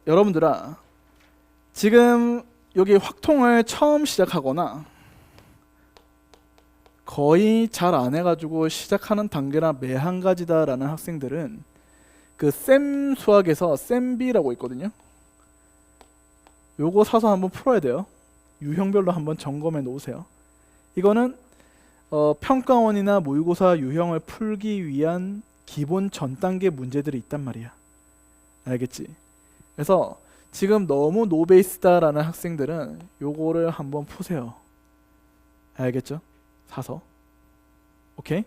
여러분들아, 지금 여기 확통을 처음 시작하거나 거의 잘 안 해가지고 시작하는 단계나 매 한 가지다라는 학생들은 그 쌤 수학에서 쌤비라고 있거든요. 요거 사서 한번 풀어야 돼요. 유형별로 한번 점검해 놓으세요. 이거는 평가원이나 모의고사 유형을 풀기 위한 기본 전 단계 문제들이 있단 말이야. 알겠지? 그래서 지금 너무 노베이스다라는 학생들은 요거를 한번 푸세요. 알겠죠? 사서. 오케이?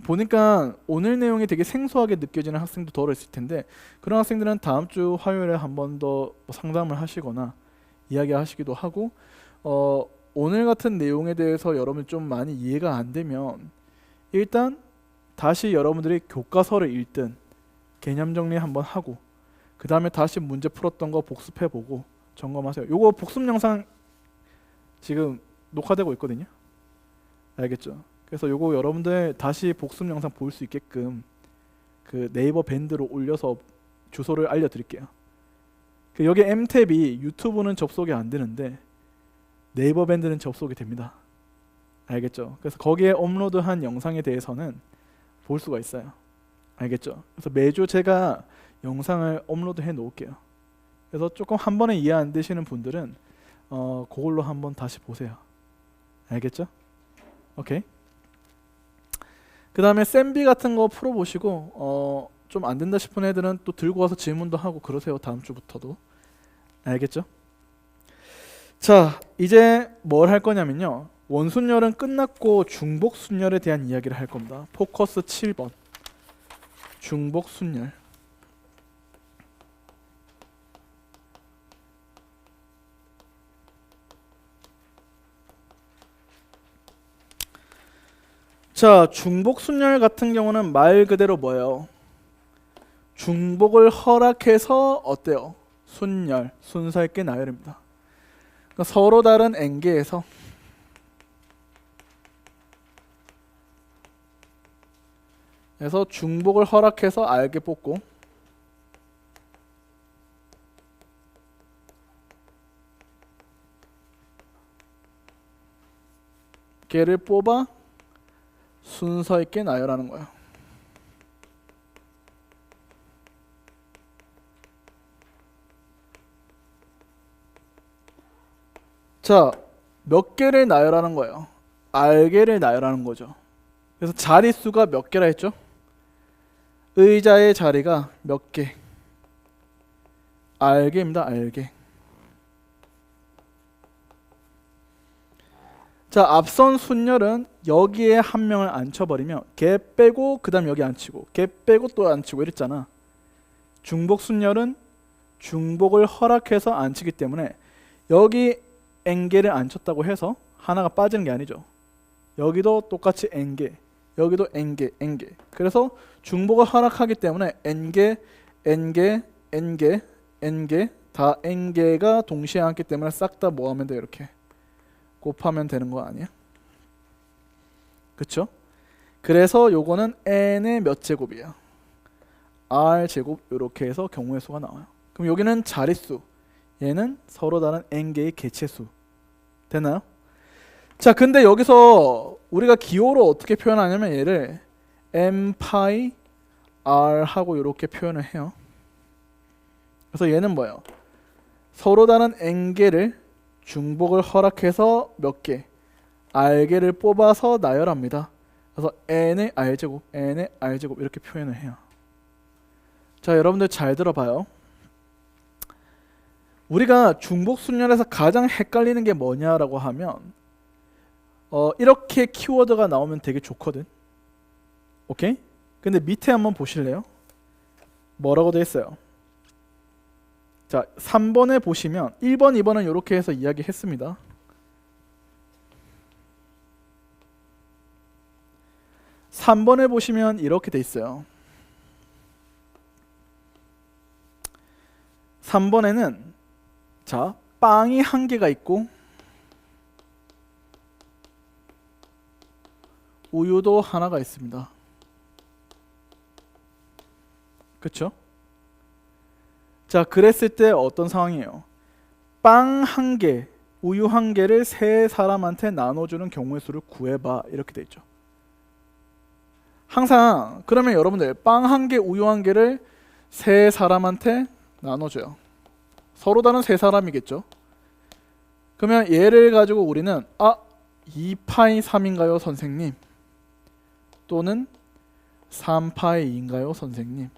보니까 오늘 내용이 되게 생소하게 느껴지는 학생도 덜어 있을 텐데, 그런 학생들은 다음 주 화요일에 한 번 더 상담을 하시거나 이야기하시기도 하고, 오늘 같은 내용에 대해서 여러분이 좀 많이 이해가 안 되면 일단 다시 여러분들이 교과서를 읽든 개념 정리 한번 하고, 그 다음에 다시 문제 풀었던 거 복습해보고 점검하세요. 요거 복습 영상 지금 녹화되고 있거든요. 알겠죠? 그래서 요거 여러분들 다시 복습 영상 볼 수 있게끔 그 네이버 밴드로 올려서 주소를 알려드릴게요. 여기 M탭이 유튜브는 접속이 안 되는데 네이버 밴드는 접속이 됩니다. 알겠죠? 그래서 거기에 업로드한 영상에 대해서는 볼 수가 있어요. 알겠죠? 그래서 매주 제가 영상을 업로드 해 놓을게요. 그래서 조금 한 번에 이해 안 되시는 분들은 그걸로 한번 다시 보세요. 알겠죠? 오케이. 그 다음에 쌤비 같은 거 풀어보시고 좀 안 된다 싶은 애들은 또 들고 와서 질문도 하고 그러세요. 다음 주부터도. 알겠죠? 자, 이제 뭘 할 거냐면요, 원순열은 끝났고 중복순열에 대한 이야기를 할 겁니다. 포커스 7번 중복순열. 자, 중복순열 같은 경우는 말 그대로 뭐예요? 중복을 허락해서 어때요? 순열, 순서 있게 나열입니다. 그러니까 서로 다른 n개에서 그래서 중복을 허락해서 R개 뽑고, 개를 뽑아 순서 있게 나열하는 거예요. 자, 몇 개를 나열하는 거예요? R개를 나열하는 거죠. 그래서 자릿수가 몇 개라 했죠? 의자의 자리가 몇 개? R개입니다. R개. 자, 앞선 순열은 여기에 한 명을 앉혀버리면 걔 빼고 그 다음 여기 앉히고 걔 빼고 또 앉히고 이랬잖아. 중복 순열은 중복을 허락해서 앉히기 때문에 여기 n개를 앉혔다고 해서 하나가 빠지는 게 아니죠. 여기도 똑같이 n개, 여기도 n개, n개. 그래서 중복을 허락하기 때문에 n개, n개, n개, n개 다 n개가 동시에 앉기 때문에 싹 다 뭐 하면 돼? 이렇게 곱하면 되는 거 아니야? 그쵸? 그래서 요거는 n의 몇 제곱이에요? r 제곱. 이렇게 해서 경우의 수가 나와요. 그럼 여기는 자릿수, 얘는 서로 다른 n개의 개체수. 되나요? 자, 근데 여기서 우리가 기호로 어떻게 표현하냐면 얘를 m 파이 r 하고 이렇게 표현을 해요. 그래서 얘는 뭐예요? 서로 다른 n개를 중복을 허락해서 몇 개? r개를 뽑아서 나열합니다. 그래서 n의 r제곱, n의 r제곱 이렇게 표현을 해요. 자, 여러분들 잘 들어봐요. 우리가 중복순열에서 가장 헷갈리는 게 뭐냐라고 하면 이렇게 키워드가 나오면 되게 좋거든. 오케이? 근데 밑에 한번 보실래요? 뭐라고 되어 있어요? 자, 3번에 보시면 1번, 2번은 이렇게 해서 이야기했습니다. 3번에 보시면 이렇게 돼 있어요. 3번에는 자, 빵이 한 개가 있고 우유도 하나가 있습니다. 그쵸? 자, 그랬을 때 어떤 상황이에요? 빵 한 개, 우유 한 개를 세 사람한테 나눠주는 경우의 수를 구해봐. 이렇게 돼 있죠. 항상 그러면 여러분들 빵 한 개, 우유 한 개를 세 사람한테 나눠줘요. 서로 다른 세 사람이겠죠. 그러면 얘를 가지고 우리는 2파이 3인가요 선생님? 또는 3파이 2인가요 선생님?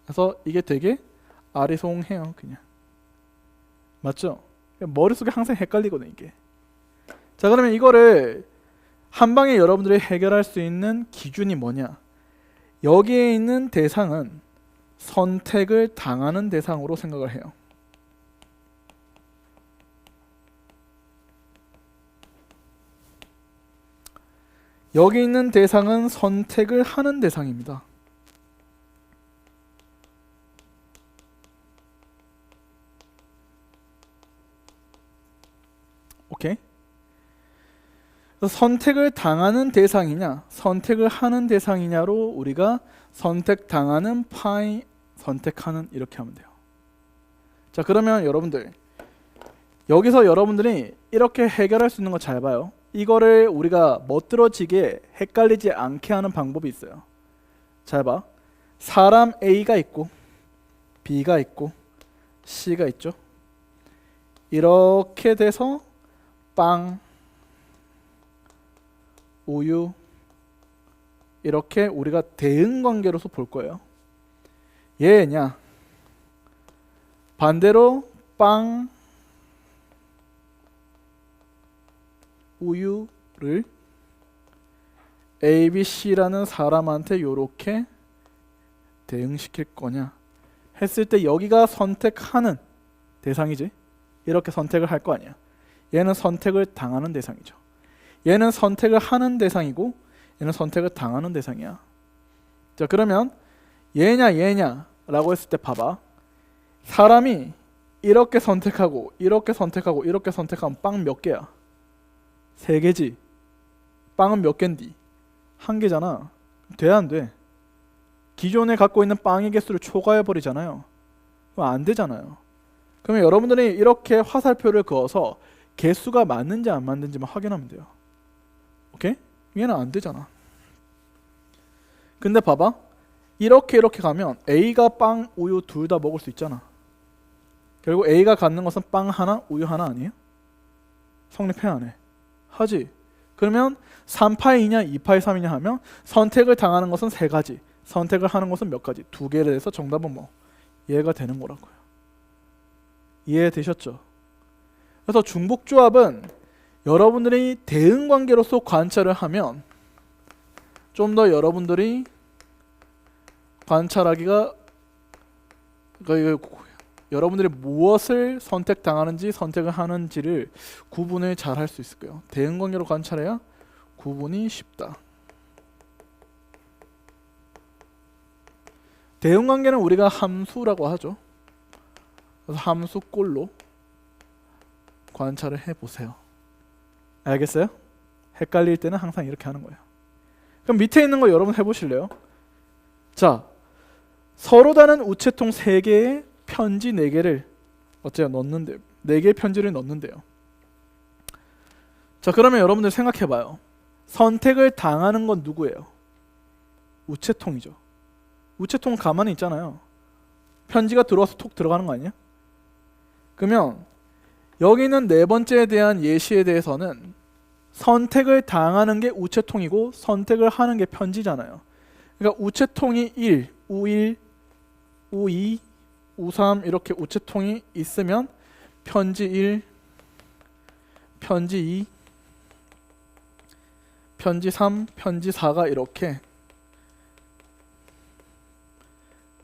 그래서 이게 되게 아리송해요. 그냥 맞죠? 머릿속에 항상 헷갈리거든 이게. 자, 그러면 이거를 한 방에 여러분들이 해결할 수 있는 기준이 뭐냐? 여기에 있는 대상은 선택을 당하는 대상으로 생각을 해요. 여기 있는 대상은 선택을 하는 대상입니다. 오케이? 선택을 당하는 대상이냐, 선택을 하는 대상이냐로 우리가 선택당하는 파이, 선택하는 이렇게 하면 돼요. 자, 그러면 여러분들 여기서 여러분들이 이렇게 해결할 수 있는 거 잘 봐요. 이거를 우리가 멋들어지게 헷갈리지 않게 하는 방법이 있어요. 잘 봐. 사람 A가 있고 B가 있고 C가 있죠. 이렇게 돼서 빵, 우유 이렇게 우리가 대응 관계로서 볼 거예요. 얘냐 반대로 빵, 우유를 A, B, C라는 사람한테 이렇게 대응시킬 거냐 했을 때 여기가 선택하는 대상이지. 이렇게 선택을 할 거 아니야. 얘는 선택을 당하는 대상이죠. 얘는 선택을 하는 대상이고 얘는 선택을 당하는 대상이야. 자, 그러면 얘냐 라고 했을 때 봐봐. 사람이 이렇게 선택하고 이렇게 선택하고 이렇게 선택하면 빵 몇 개야? 3개지. 빵은 몇 개인디? 1개잖아. 돼 안 돼? 기존에 갖고 있는 빵의 개수를 초과해 버리잖아요. 그럼 안 되잖아요. 그러면 여러분들이 이렇게 화살표를 그어서 개수가 맞는지 안 맞는지만 확인하면 돼요. 오케이? 얘는 안 되잖아. 근데 봐봐. 이렇게 가면 A가 빵, 우유 둘 다 먹을 수 있잖아. 결국 A가 갖는 것은 빵 하나, 우유 하나 아니에요? 성립해 안 해? 하지. 그러면 3파이 2냐 2파이 3이냐 하면 선택을 당하는 것은 3가지, 선택을 하는 것은 몇 가지? 2개를 해서 정답은 뭐? 얘가 되는 거라고요. 이해되셨죠? 그래서 중복조합은 여러분들이 대응관계로서 관찰을 하면 좀 더 여러분들이 관찰하기가, 그러니까 여러분들이 무엇을 선택당하는지 선택을 하는지를 구분을 잘 할 수 있을 거예요. 대응관계로 관찰해야 구분이 쉽다. 대응관계는 우리가 함수라고 하죠. 그래서 함수꼴로 관찰을 해보세요. 알겠어요? 헷갈릴 때는 항상 이렇게 하는 거예요. 그럼 밑에 있는 거 여러분 해보실래요? 자, 서로 다른 우체통 3개에 편지 4개를 어째요? 넣는데 4개의 편지를 넣는데요. 자, 그러면 여러분들 생각해봐요. 선택을 당하는 건 누구예요? 우체통이죠. 우체통은 가만히 있잖아요. 편지가 들어와서 톡 들어가는 거 아니야? 그러면 여기 있는 4번째에 대한 예시에 대해서는 선택을 당하는 게 우체통이고 선택을 하는 게 편지잖아요. 그러니까 우체통이 1, U1, U2, U3 이렇게 우체통이 있으면 편지 1, 편지 2, 편지 3, 편지 4가 이렇게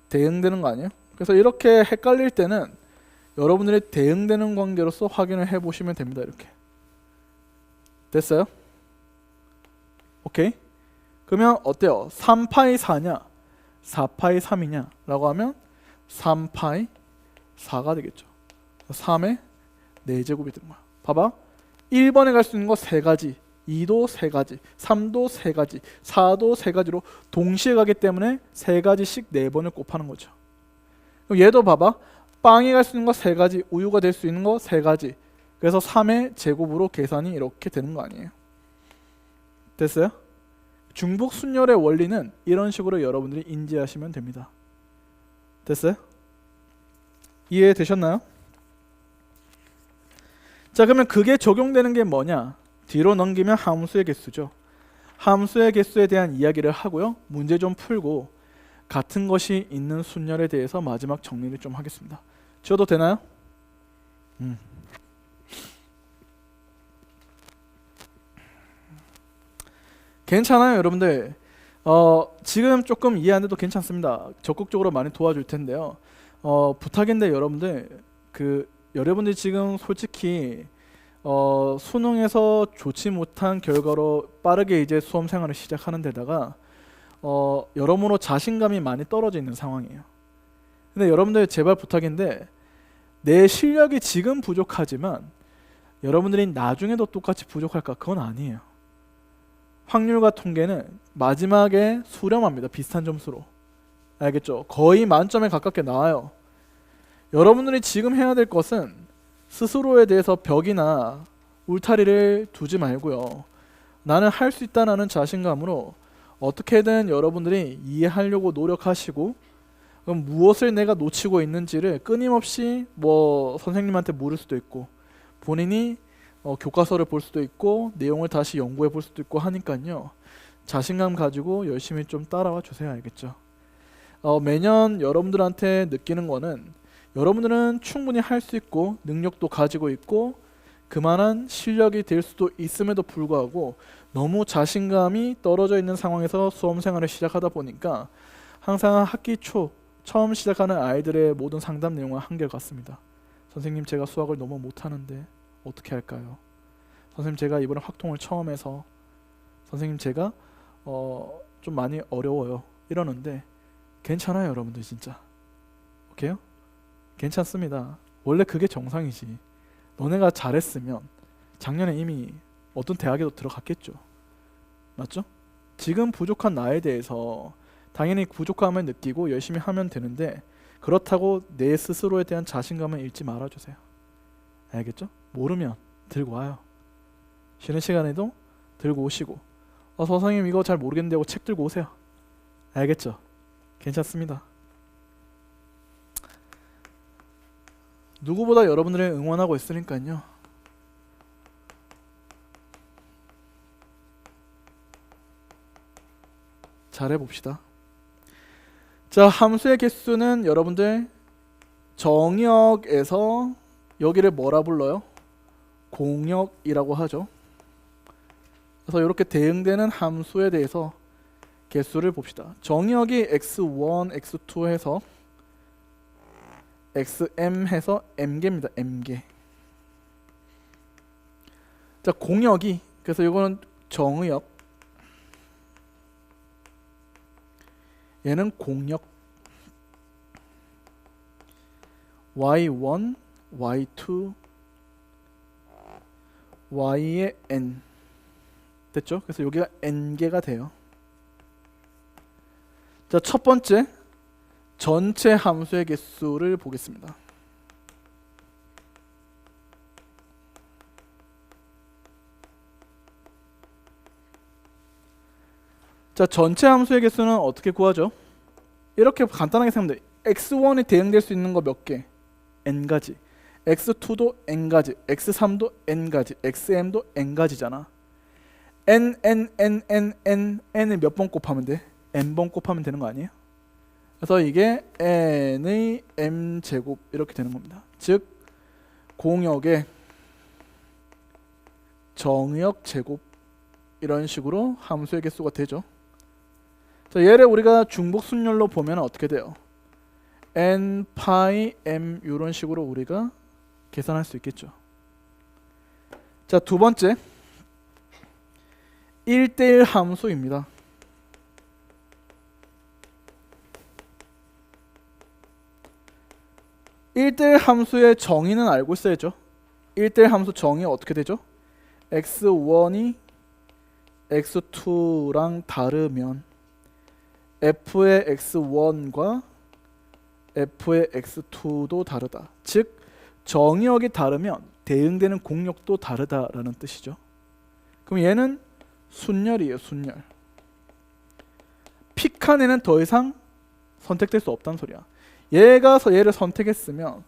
대응되는 거 아니에요? 그래서 이렇게 헷갈릴 때는 여러분들이 대응되는 관계로서 확인을 해보시면 됩니다. 이렇게 됐어요? 오케이? 그러면 어때요? 3파이 4냐 4파이 3이냐 라고 하면 3파이 4가 되겠죠. 3의 4제곱이 되는 거야. 봐봐. 1번에 갈 수 있는 거 3가지, 2도 3가지, 3도 3가지, 4도 3가지로 동시에 가기 때문에 3가지씩 4번을 곱하는 거죠. 그럼 얘도 봐봐. 빵이 갈 수 있는 거 3가지, 우유가 될 수 있는 거 3가지. 그래서 3의 제곱으로 계산이 이렇게 되는 거 아니에요. 됐어요? 중복 순열의 원리는 이런 식으로 여러분들이 인지하시면 됩니다. 됐어요? 이해되셨나요? 자, 그러면 그게 적용되는 게 뭐냐? 뒤로 넘기면 함수의 개수죠. 함수의 개수에 대한 이야기를 하고요. 문제 좀 풀고 같은 것이 있는 순열에 대해서 마지막 정리를 좀 하겠습니다. 지워도 되나요? 괜찮아요, 여러분들. 지금 조금 이해 안 돼도 괜찮습니다. 적극적으로 많이 도와줄 텐데요. 부탁인데 여러분들, 여러분들이 지금 솔직히 수능에서 좋지 못한 결과로 빠르게 이제 수험 생활을 시작하는 데다가 여러모로 자신감이 많이 떨어져 있는 상황이에요. 근데 여러분들 제발 부탁인데, 내 실력이 지금 부족하지만 여러분들이 나중에도 똑같이 부족할까? 그건 아니에요. 확률과 통계는 마지막에 수렴합니다. 비슷한 점수로. 알겠죠? 거의 만점에 가깝게 나와요. 여러분들이 지금 해야 될 것은 스스로에 대해서 벽이나 울타리를 두지 말고요. 나는 할 수 있다는 자신감으로 어떻게든 여러분들이 이해하려고 노력하시고, 그럼 무엇을 내가 놓치고 있는지를 끊임없이 선생님한테 물을 수도 있고, 본인이 교과서를 볼 수도 있고, 내용을 다시 연구해 볼 수도 있고 하니까요. 자신감 가지고 열심히 좀 따라와 주세요. 알겠죠? 매년 여러분들한테 느끼는 거는, 여러분들은 충분히 할 수 있고 능력도 가지고 있고 그만한 실력이 될 수도 있음에도 불구하고 너무 자신감이 떨어져 있는 상황에서 수험 생활을 시작하다 보니까 항상 학기 초 처음 시작하는 아이들의 모든 상담 내용은 한결같습니다. 선생님, 제가 수학을 너무 못하는데 어떻게 할까요? 선생님, 제가 이번에 확통을 처음 해서 선생님, 제가 좀 많이 어려워요. 이러는데 괜찮아요, 여러분들. 진짜 오케이요? 괜찮습니다. 원래 그게 정상이지. 너네가 잘했으면 작년에 이미 어떤 대학에도 들어갔겠죠. 맞죠? 지금 부족한 나에 대해서 당연히 부족함을 느끼고 열심히 하면 되는데, 그렇다고 내 스스로에 대한 자신감을 잃지 말아주세요. 알겠죠? 모르면 들고 와요. 쉬는 시간에도 들고 오시고, 선생님 이거 잘 모르겠는데 하고 책 들고 오세요. 알겠죠? 괜찮습니다. 누구보다 여러분들을 응원하고 있으니까요. 잘해봅시다. 자, 함수의 개수는 여러분들 정역에서 여기를 뭐라 불러요? 공역이라고 하죠. 그래서 이렇게 대응되는 함수에 대해서 개수를 봅시다. 정역이 x1, x2 해서 xm 해서 m개입니다. m개. 자, 공역이, 그래서 이거는 정의역, 얘는 공역. y1, y2, y의 n 됐죠? 그래서 여기가 n개가 돼요. 자, 첫 번째 전체 함수의 개수를 보겠습니다. 자, 전체 함수의 개수는 어떻게 구하죠? 이렇게 간단하게 생각하면 돼요. x1이 대응될 수 있는 거 몇 개? n가지. x2도 n가지, x3도 n가지, xm도 n가지잖아. n을 몇 번 곱하면 돼? n번 곱하면 되는 거 아니에요? 그래서 이게 n의 m제곱 이렇게 되는 겁니다. 즉 공역의 정역 제곱, 이런 식으로 함수의 개수가 되죠. 자, 얘를 우리가 중복 순열로 보면 어떻게 돼요? n 파이 m 이런 식으로 우리가 계산할 수 있겠죠. 자, 두 번째 1대1 함수입니다. (1대1) 함수의 정의는 알고 있어야죠. 1대1 함수 정의 어떻게 되죠? x1이 x2랑 다르면 f의 x1과 f의 x2도 다르다. 즉 정의역이 다르면 대응되는 공역도 다르다라는 뜻이죠. 그럼 얘는 순열이에요. 순열. p 칸에는 더 이상 선택될 수 없다는 소리야. 얘가 얘를 선택했으면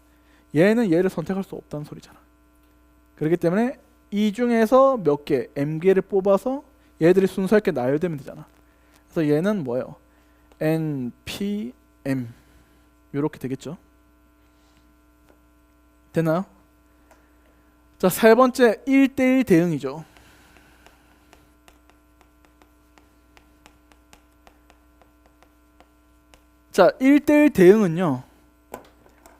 얘는 얘를 선택할 수 없다는 소리잖아. 그렇기 때문에 이 중에서 몇 개, m개를 뽑아서 얘들이 순서 있게 나열되면 되잖아. 그래서 얘는 뭐예요? n, p, m 이렇게 되겠죠. 되나요? 자, 세 번째 1대1 대응이죠. 자, 1대1 대응은요,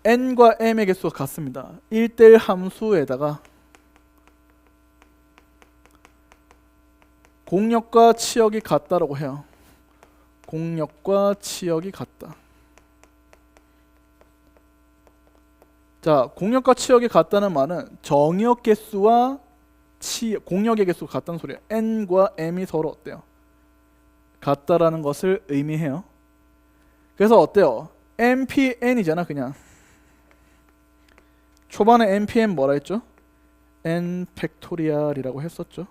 n과 m의 개수가 같습니다. 1대1 함수에다가 공역과 치역이 같다라고 해요. 공역과 치역이 같다. 자, 공역과 치역이 같다는 말은 정역 개수와 공역의 개수가 같다는 소리예요. n과 m이 서로 어때요? 같다라는 것을 의미해요. 그래서 어때요? mpn이잖아. 그냥 초반에 mpn 뭐라 했죠? n 팩토리얼이라고 했었죠.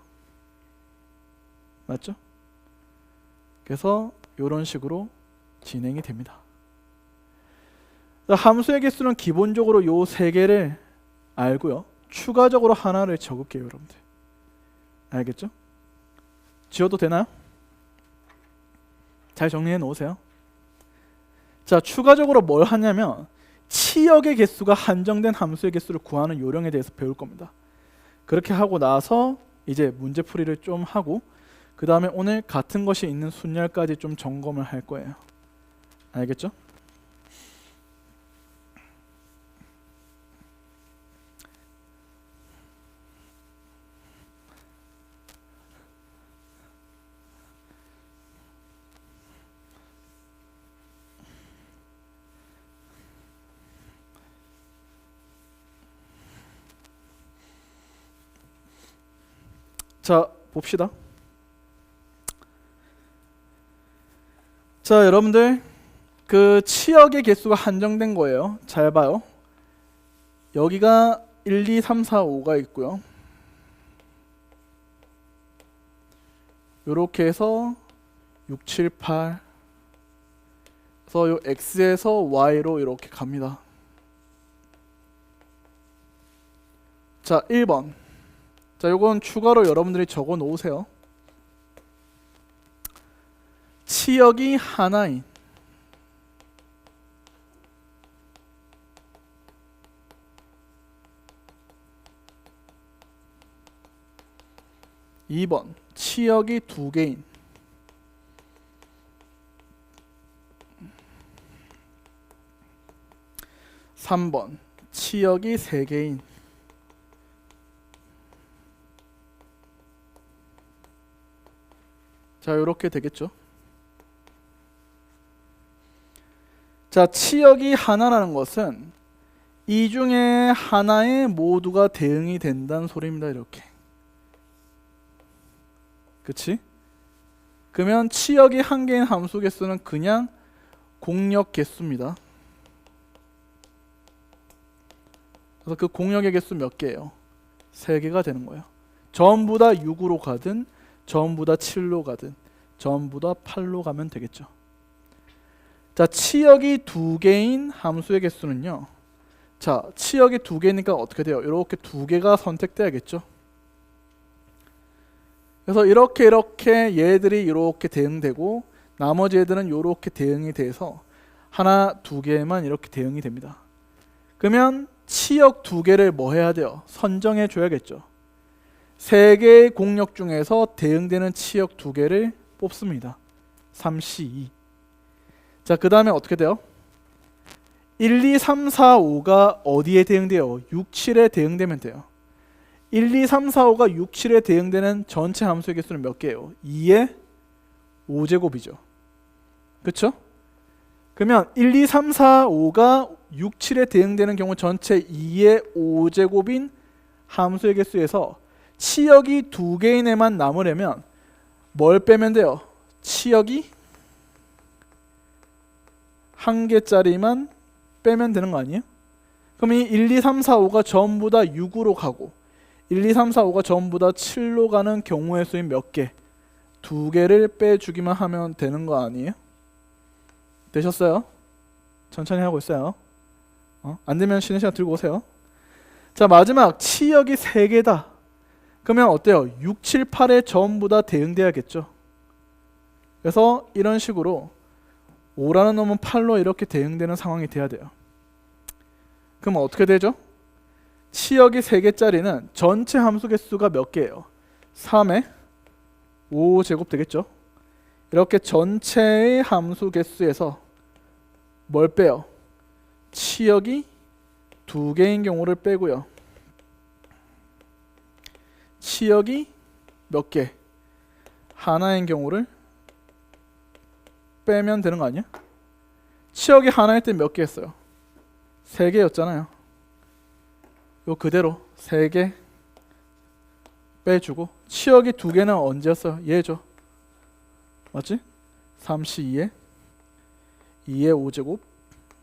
맞죠? 그래서 이런 식으로 진행이 됩니다. 함수의 개수는 기본적으로 요 세 개를 알고요. 추가적으로 하나를 적을게요, 여러분들. 알겠죠? 지워도 되나요? 잘 정리해 놓으세요. 자, 추가적으로 뭘 하냐면 치역의 개수가 한정된 함수의 개수를 구하는 요령에 대해서 배울 겁니다. 그렇게 하고 나서 이제 문제풀이를 좀 하고 그 다음에 오늘 같은 것이 있는 순열까지 좀 점검을 할 거예요. 알겠죠? 자, 봅시다. 자, 여러분들 그 치역의 개수가 한정된 거예요. 잘 봐요. 여기가 1, 2, 3, 4, 5가 있고요. 요렇게 해서 6, 7, 8 그래서 요 x에서 y로 이렇게 갑니다. 자, 1번. 자, 요건 추가로 여러분들이 적어 놓으세요. 치역이 하나인 2번 치역이 두 개인 3번 치역이 세 개인 자, 이렇게 되겠죠. 자, 치역이 하나라는 것은 이 중에 하나에 모두가 대응이 된다는 소리입니다. 이렇게. 그치? 그러면 치역이 한 개인 함수 개수는 그냥 공역 개수입니다. 그래서 그 공역의 개수 몇 개예요? 3개가 되는 거예요. 전부 다 6으로 가든 전부 다 7로 가든 전부 다 8로 가면 되겠죠. 자, 치역이 두 개인 함수의 개수는요. 자, 치역이 두 개니까 어떻게 돼요? 이렇게 두 개가 선택돼야겠죠. 그래서 이렇게 얘들이 이렇게 대응되고 나머지 애들은 이렇게 대응이 돼서 하나, 두 개만 이렇게 대응이 됩니다. 그러면 치역 두 개를 뭐 해야 돼요? 선정해 줘야겠죠. 3개의 공역 중에서 대응되는 치역 두 개를 뽑습니다. 3C2. 자, 그 다음에 어떻게 돼요? 1, 2, 3, 4, 5가 어디에 대응돼요? 6, 7에 대응되면 돼요. 1, 2, 3, 4, 5가 6, 7에 대응되는 전체 함수의 개수는 몇 개예요? 2의 5제곱이죠. 그쵸? 그러면 1, 2, 3, 4, 5가 6, 7에 대응되는 경우 전체 2의 5제곱인 함수의 개수에서 치역이 두 개인 애만 남으려면 뭘 빼면 돼요? 치역이 한 개짜리만 빼면 되는 거 아니에요? 그럼 이 1, 2, 3, 4, 5가 전부 다 6으로 가고 1, 2, 3, 4, 5가 전부 다 7로 가는 경우의 수인 몇 개? 2개를 빼주기만 하면 되는 거 아니에요? 되셨어요? 천천히 하고 있어요. 안 되면 쉬는 시간 들고 오세요. 자, 마지막 치역이 3개다. 그러면 어때요? 6, 7, 8에 전부 다 대응돼야겠죠. 그래서 이런 식으로 5라는 놈은 8로 이렇게 대응되는 상황이 돼야 돼요. 그럼 어떻게 되죠? 치역이 3개짜리는 전체 함수 개수가 몇 개예요? 3에 5제곱 되겠죠? 이렇게 전체의 함수 개수에서 뭘 빼요? 치역이 2개인 경우를 빼고요. 치역이 몇 개? 하나인 경우를 빼면 되는 거 아니야? 치역이 하나일 때 몇 개 했어요? 3개였잖아요. 요 그대로 3개 빼주고 치역이 2개는 언제였어요? 얘죠. 맞지? 3C2에 2의 5제곱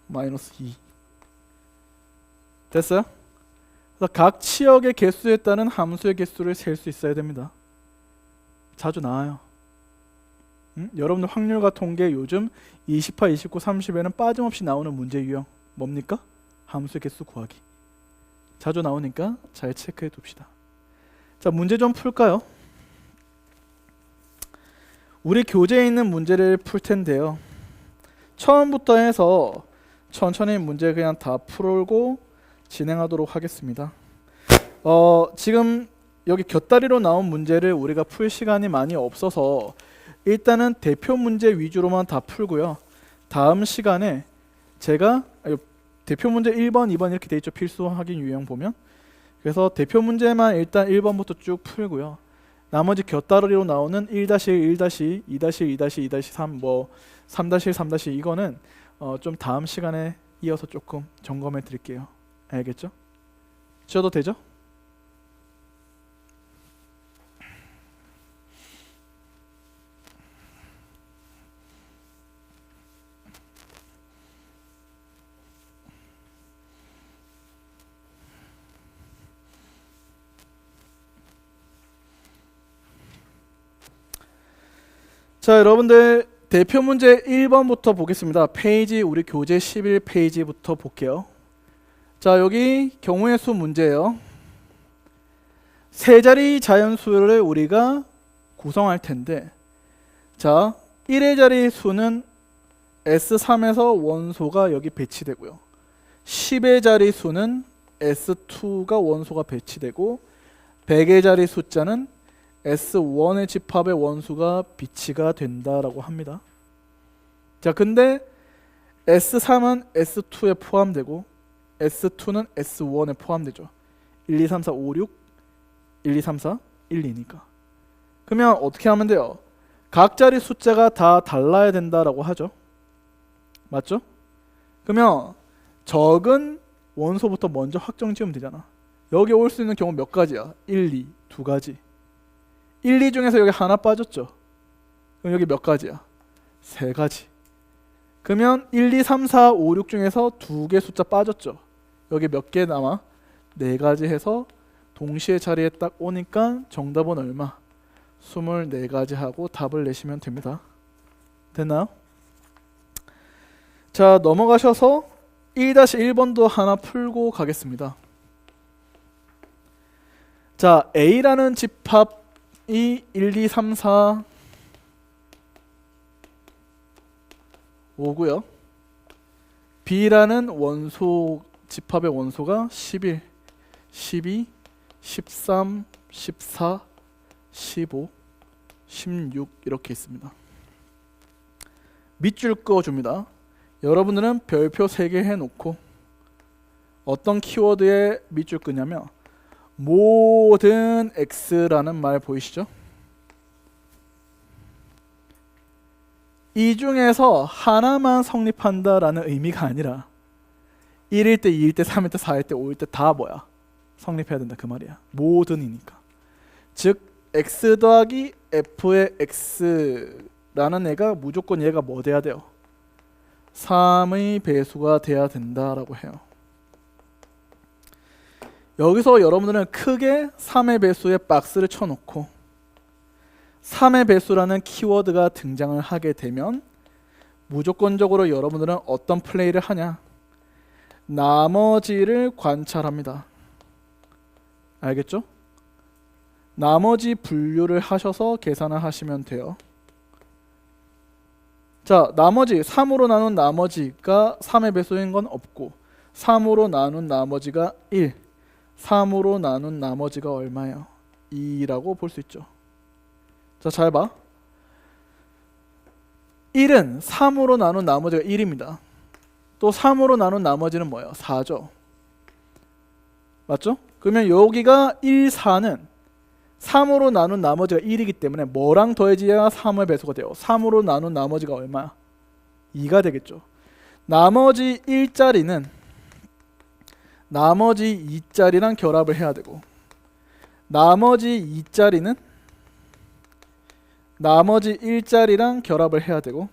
마이너스 2 됐어요? 그래서 각 치역의 개수에 따른 함수의 개수를 셀 수 있어야 됩니다. 자주 나와요. 여러분들 확률과 통계 요즘 20화, 29, 30에는 빠짐없이 나오는 문제 유형 뭡니까? 함수의 개수 구하기. 자주 나오니까 잘 체크해 둡시다. 자, 문제 좀 풀까요? 우리 교재에 있는 문제를 풀 텐데요. 처음부터 해서 천천히 문제 그냥 다 풀고 진행하도록 하겠습니다. 지금 여기 곁다리로 나온 문제를 우리가 풀 시간이 많이 없어서 일단은 대표 문제 위주로만 다 풀고요. 다음 시간에 제가 대표 문제 1번, 2번 이렇게 돼 있죠. 필수 확인 유형 보면. 그래서 대표 문제만 일단 1번부터 쭉 풀고요. 나머지 곁다리로 나오는 1-1, 1-2, 2-1, 2-2, 2-3, 뭐 3-1, 3-2 이거는 좀 다음 시간에 이어서 조금 점검해 드릴게요. 알겠죠? 쉬어도 되죠? 자, 여러분들 대표 문제 1번부터 보겠습니다. 페이지 우리 교재 11페이지부터 볼게요. 자, 여기 경우의 수 문제예요. 세 자리 자연수를 우리가 구성할 텐데, 자, 1의 자리 수는 S3에서 원소가 여기 배치되고요. 10의 자리 수는 S2가 원소가 배치되고 100의 자리 숫자는 S1의 집합의 원수가 비치가 된다라고 합니다. 자, 근데 S3은 S2에 포함되고 S2는 S1에 포함되죠. 1, 2, 3, 4, 5, 6 1, 2, 3, 4, 1, 2니까. 그러면 어떻게 하면 돼요? 각 자리 숫자가 다 달라야 된다라고 하죠. 맞죠? 그러면 적은 원소부터 먼저 확정 지으면 되잖아. 여기 올 수 있는 경우 몇 가지야? 1, 2, 두 가지. 1, 2 중에서 여기 하나 빠졌죠. 그럼 여기 몇 가지야? 세 가지. 그러면 1, 2, 3, 4, 5, 6 중에서 2개 숫자 빠졌죠. 여기 몇 개 남아? 4가지 해서 동시에 자리에 딱 오니까 정답은 얼마? 24가지 하고 답을 내시면 됩니다. 됐나요? 자, 넘어가셔서 1-1번도 하나 풀고 가겠습니다. 자, A라는 집합이 1, 2, 3, 4, 5고요. B라는 원소 집합의 원소가 11, 12, 13, 14, 15, 16 이렇게 있습니다. 밑줄 그어줍니다. 여러분들은 별표 3개 해놓고 어떤 키워드에 밑줄 끄냐면 모든 X라는 말 보이시죠? 이 중에서 하나만 성립한다라는 의미가 아니라 1일 때, 2일 때, 3일 때, 4일 때, 5일 때 다 뭐야? 성립해야 된다 그 말이야. 모든이니까. 즉 X 더하기 F의 X라는 애가 무조건 얘가 뭐 돼야 돼요? 3의 배수가 돼야 된다라고 해요. 여기서 여러분들은 크게 3의 배수에 박스를 쳐놓고 3의 배수라는 키워드가 등장을 하게 되면 무조건적으로 여러분들은 어떤 플레이를 하냐? 나머지를 관찰합니다. 알겠죠? 나머지 분류를 하셔서 계산을 하시면 돼요. 자, 나머지 3으로 나눈 나머지가 3의 배수인 건 없고 3으로 나눈 나머지가 1, 3으로 나눈 나머지가 얼마예요? 2라고 볼 수 있죠. 자, 잘 봐. 1은 3으로 나눈 나머지가 1입니다. 또 3으로 나눈 나머지는 뭐예요? 4죠. 맞죠? 그러면 여기가 1, 4는 3으로 나눈 나머지가 1이기 때문에 뭐랑 더해져야 3의 배수가 돼요? 3으로 나눈 나머지가 얼마야? 2가 되겠죠. 나머지 1짜리는 나머지 2짜리랑 결합을 해야 되고 나머지 2짜리는 나머지 1짜리랑 결합을 해야 되고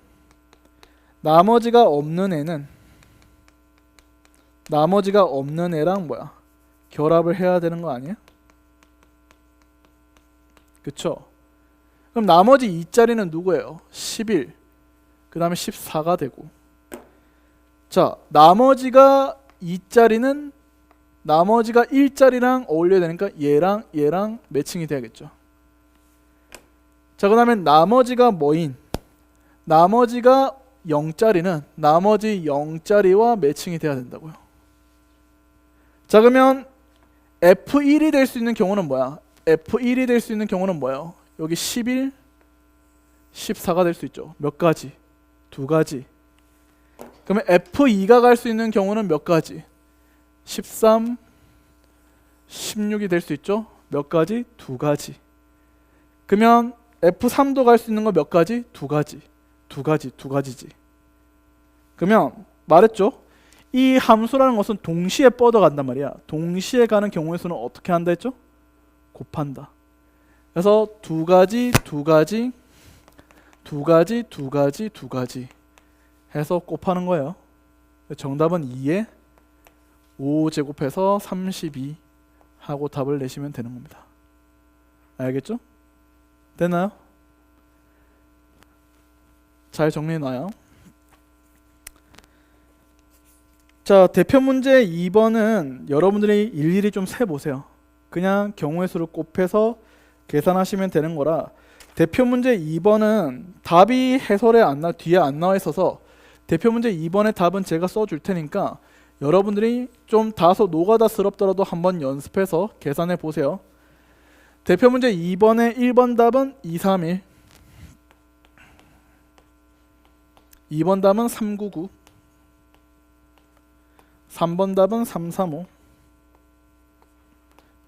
나머지가 없는 애랑 뭐야? 결합을 해야 되는 거 아니에요? 그쵸? 그럼 나머지 2짜리는 누구예요? 11, 그 다음에 14가 되고 자, 나머지가 2짜리는 나머지가 1짜리랑 어울려야 되니까 얘랑 매칭이 돼야겠죠. 자, 그 다음에 나머지가 뭐인? 나머지가 0짜리는 나머지 0짜리와 매칭이 돼야 된다고요. 자, 그러면 F1이 될 수 있는 경우는 뭐야? F1이 될 수 있는 경우는 뭐예요? 여기 11, 14가 될 수 있죠. 몇 가지? 두 가지. 그러면 F2가 갈 수 있는 경우는 몇 가지? 13, 16이 될 수 있죠. 몇 가지? 두 가지. 그러면 F3도 갈 수 있는 거 몇 가지? 두 가지. 두 가지지. 그러면 말했죠? 이 함수라는 것은 동시에 뻗어간단 말이야. 동시에 가는 경우의 수는 어떻게 한다 했죠? 곱한다. 그래서 두 가지 해서 곱하는 거예요. 정답은 2에 5제곱해서 32 하고 답을 내시면 되는 겁니다. 알겠죠? 됐나요? 잘 정리해놔요. 자, 대표 문제 2번은 여러분들이 일일이 좀 세보세요. 그냥 경우의 수를 곱해서 계산하시면 되는 거라 대표 문제 2번은 답이 해설에 뒤에 안 나와 있어서 대표 문제 2번의 답은 제가 써줄 테니까 여러분들이 좀 다소 노가다스럽더라도 한번 연습해서 계산해 보세요. 대표 문제 2번의 1번 답은 231, 2번 답은 399, 3번 답은 335,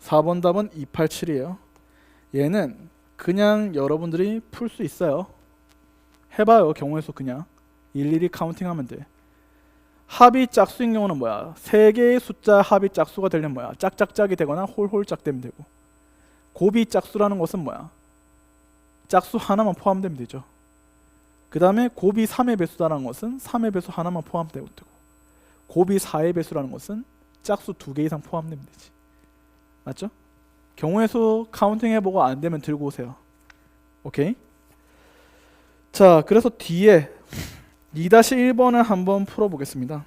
4번 답은 287이에요. 얘는 그냥 여러분들이 풀 수 있어요. 해봐요. 경우의 수 그냥 일일이 카운팅하면 돼. 합이 짝수인 경우는 뭐야? 세 개의 숫자 합이 짝수가 되려면 뭐야? 짝짝짝이 되거나 홀홀짝 되면 되고, 곱이 짝수라는 것은 뭐야? 짝수 하나만 포함되면 되죠. 그 다음에 곱이 3의 배수다라는 것은 3의 배수 하나만 포함되고 되고, 곱이 4의 배수라는 것은 짝수 2개 이상 포함되면 되지. 맞죠? 경우의 수 카운팅 해보고 안 되면 들고 오세요. 오케이? 자, 그래서 뒤에 2-1번을 한번 풀어보겠습니다.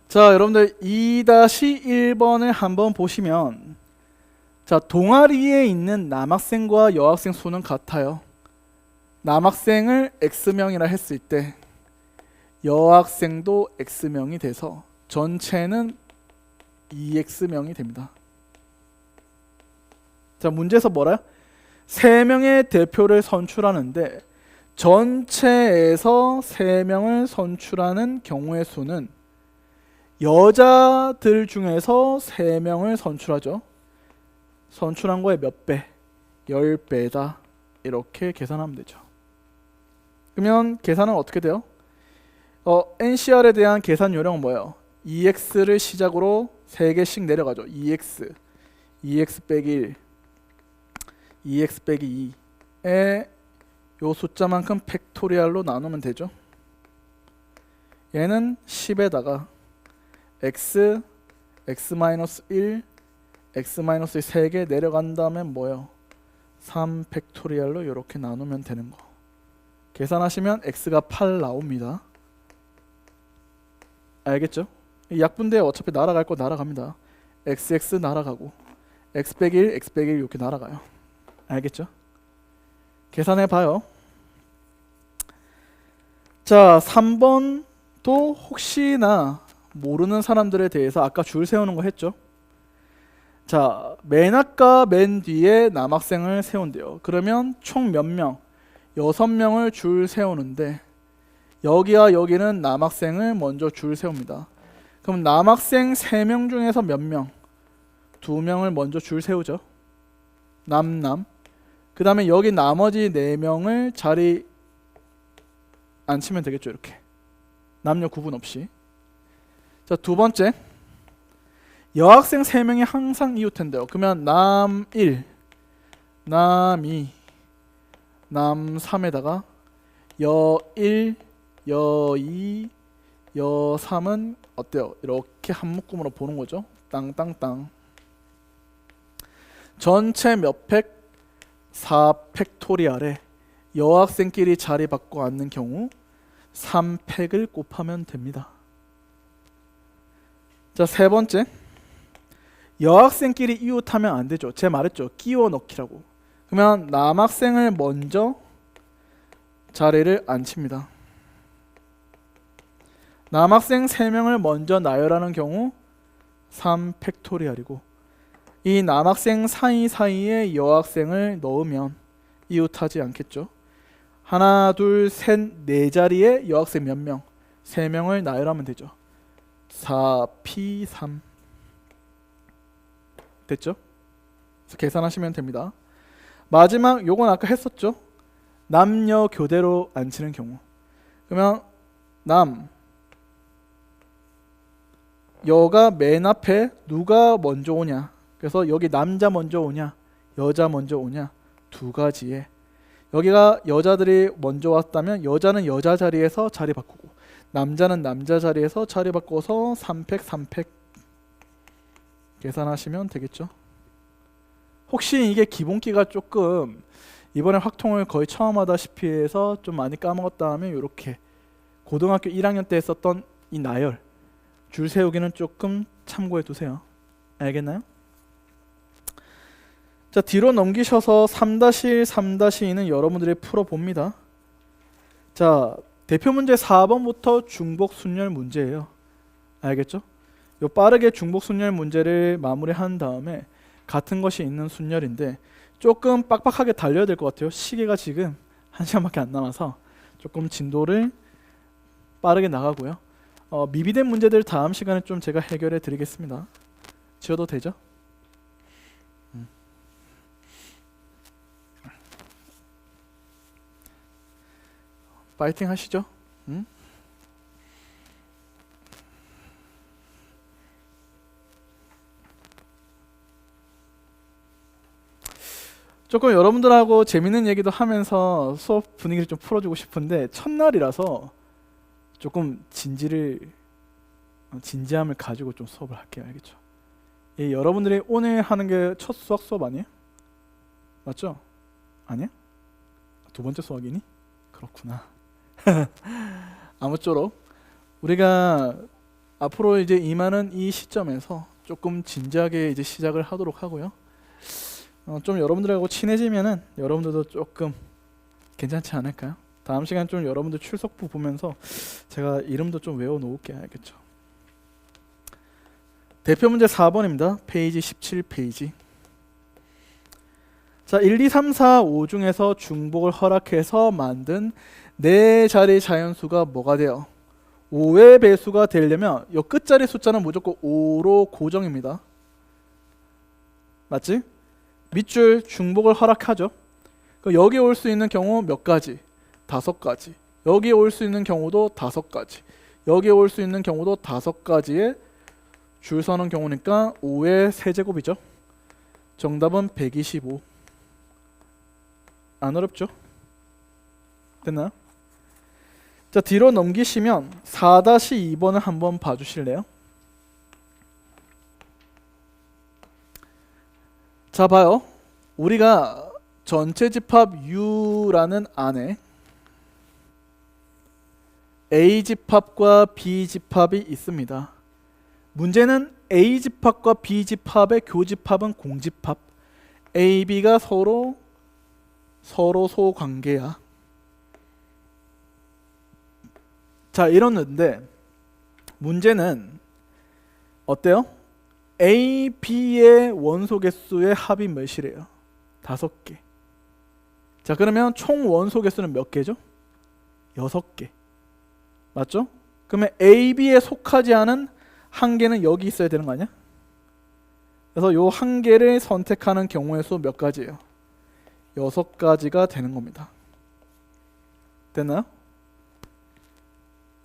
자, 여러분들 2-1번을 한번 보시면 자, 동아리에 있는 남학생과 여학생 수는 같아요. 남학생을 X명이라 했을 때 여학생도 X명이 돼서 전체는 2X명이 됩니다. 자, 문제에서 뭐래요? 3명의 대표를 선출하는데 전체에서 3명을 선출하는 경우의 수는 여자들 중에서 3명을 선출하죠. 선출한 거에 몇 배? 10배다. 이렇게 계산하면 되죠. 그러면 계산은 어떻게 돼요? NCR에 대한 계산 요령은 뭐예요? EX를 시작으로 3개씩 내려가죠. EX 빼기 1, EX 빼기 2에 요 숫자만큼 팩토리얼로 나누면 되죠. 얘는 10에다가 X, X-1, X-1 3개 내려간 다음에 뭐예요? 3 팩토리얼로 이렇게 나누면 되는 거. 계산하시면 X가 8 나옵니다. 알겠죠? 이 약분대 어차피 날아갈 거 날아갑니다. XX 날아가고 X 빼기 1, X 빼기 1 이렇게 날아가요. 알겠죠? 계산해 봐요. 자, 3번도 혹시나 모르는 사람들에 대해서 아까 줄 세우는 거 했죠? 자, 맨 앞과 맨 뒤에 남학생을 세운대요. 그러면 총 몇 명? 6명을 줄 세우는데 여기와 여기는 남학생을 먼저 줄 세웁니다. 그럼 남학생 3명 중에서 몇 명? 2명을 먼저 줄 세우죠. 그 다음에 여기 나머지 4명을 자리 앉히면 되겠죠. 이렇게 남녀 구분 없이. 자, 두 번째, 여학생 3명이 항상 이웃한대요. 그러면 남 1, 남 2, 남 3에다가 여 1, 여 2, 여 3은 어때요? 이렇게 한 묶음으로 보는 거죠. 땅땅땅. 전체 몇 팩? 4팩토리얼에 여학생끼리 자리 바꿔 앉는 경우 3팩을 곱하면 됩니다. 자, 세 번째, 여학생끼리 이웃하면 안 되죠. 제가 말했죠. 끼워 넣기라고. 그러면 남학생을 먼저 자리를 앉힙니다. 남학생 3명을 먼저 나열하는 경우 3팩토리얼이고 이 남학생 사이사이에 여학생을 넣으면 이웃하지 않겠죠. 하나, 둘, 셋, 4자리에 여학생 몇 명? 3명을 나열하면 되죠. 4P3 됐죠? 그래서 계산하시면 됩니다. 마지막 요건 아까 했었죠. 남녀 교대로 앉히는 경우. 그러면 여가 맨 앞에 누가 먼저 오냐. 그래서 여기 남자 먼저 오냐 여자 먼저 오냐 두 가지에 여기가 여자들이 먼저 왔다면 여자는 여자 자리에서 자리 바꾸고 남자는 남자 자리에서 자리 바꿔서 3팩 계산하시면 되겠죠. 혹시 이게 기본기가 조금 이번에 확통을 거의 처음 하다시피 해서 좀 많이 까먹었다 하면 이렇게 고등학교 1학년 때 했었던 이 나열 줄 세우기는 조금 참고해 두세요. 알겠나요? 자, 뒤로 넘기셔서 3-1, 3-2는 여러분들이 풀어봅니다. 자, 대표 문제 4번부터 중복 순열 문제예요. 알겠죠? 요 빠르게 중복 순열 문제를 마무리한 다음에 같은 것이 있는 순열인데 조금 빡빡하게 달려야 될 것 같아요. 시계가 지금 1시간밖에 안 남아서 조금 진도를 빠르게 나가고요. 미비된 문제들 다음 시간에 좀 제가 해결해 드리겠습니다. 지워도 되죠? 파이팅 하시죠. 조금 여러분들하고 재밌는 얘기도 하면서 수업 분위기를 좀 풀어주고 싶은데 첫날이라서 조금 진지함을 가지고 좀 수업을 할게요. 알겠죠? 여러분들이 오늘 하는 게 첫 수학 수업 아니에요? 맞죠? 아니야? 두 번째 수학이니? 그렇구나. 아무쪼록 우리가 앞으로 이제 임하는 이 시점에서 조금 진지하게 이제 시작을 하도록 하고요. 좀 여러분들하고 친해지면은 여러분들도 조금 괜찮지 않을까요? 다음 시간 좀 여러분들 출석부 보면서 제가 이름도 좀 외워 놓을게요. 알겠죠? 대표 문제 4번입니다. 페이지 17페이지. 자, 1, 2, 3, 4, 5 중에서 중복을 허락해서 만든 4자리 자연수가 뭐가 돼요? 5의 배수가 되려면 이 끝자리 숫자는 무조건 5로 고정입니다. 맞지? 밑줄 중복을 허락하죠. 여기 올 수 있는 경우 몇 가지? 5가지. 여기에 올 수 있는 경우도 5가지. 여기에 올 수 있는 경우도 5가지의 줄 서는 경우니까 5의 세제곱이죠. 정답은 125. 안 어렵죠? 됐나요? 자, 뒤로 넘기시면 4-2번을 한번 봐주실래요? 자, 봐요. 우리가 전체 집합 U라는 안에 A 집합과 B 집합이 있습니다. 문제는 A 집합과 B 집합의 교집합은 공집합. A, B가 서로 소관계야. 자, 이러는데 문제는 어때요? A, B의 원소 개수의 합이 몇이래요? 5개. 자, 그러면 총 원소 개수는 몇 개죠? 6개. 맞죠? 그러면 A, B에 속하지 않은 한 개는 여기 있어야 되는 거 아니야? 그래서 요 한 개를 선택하는 경우의 수 몇 가지예요? 6가지가 되는 겁니다. 됐나요?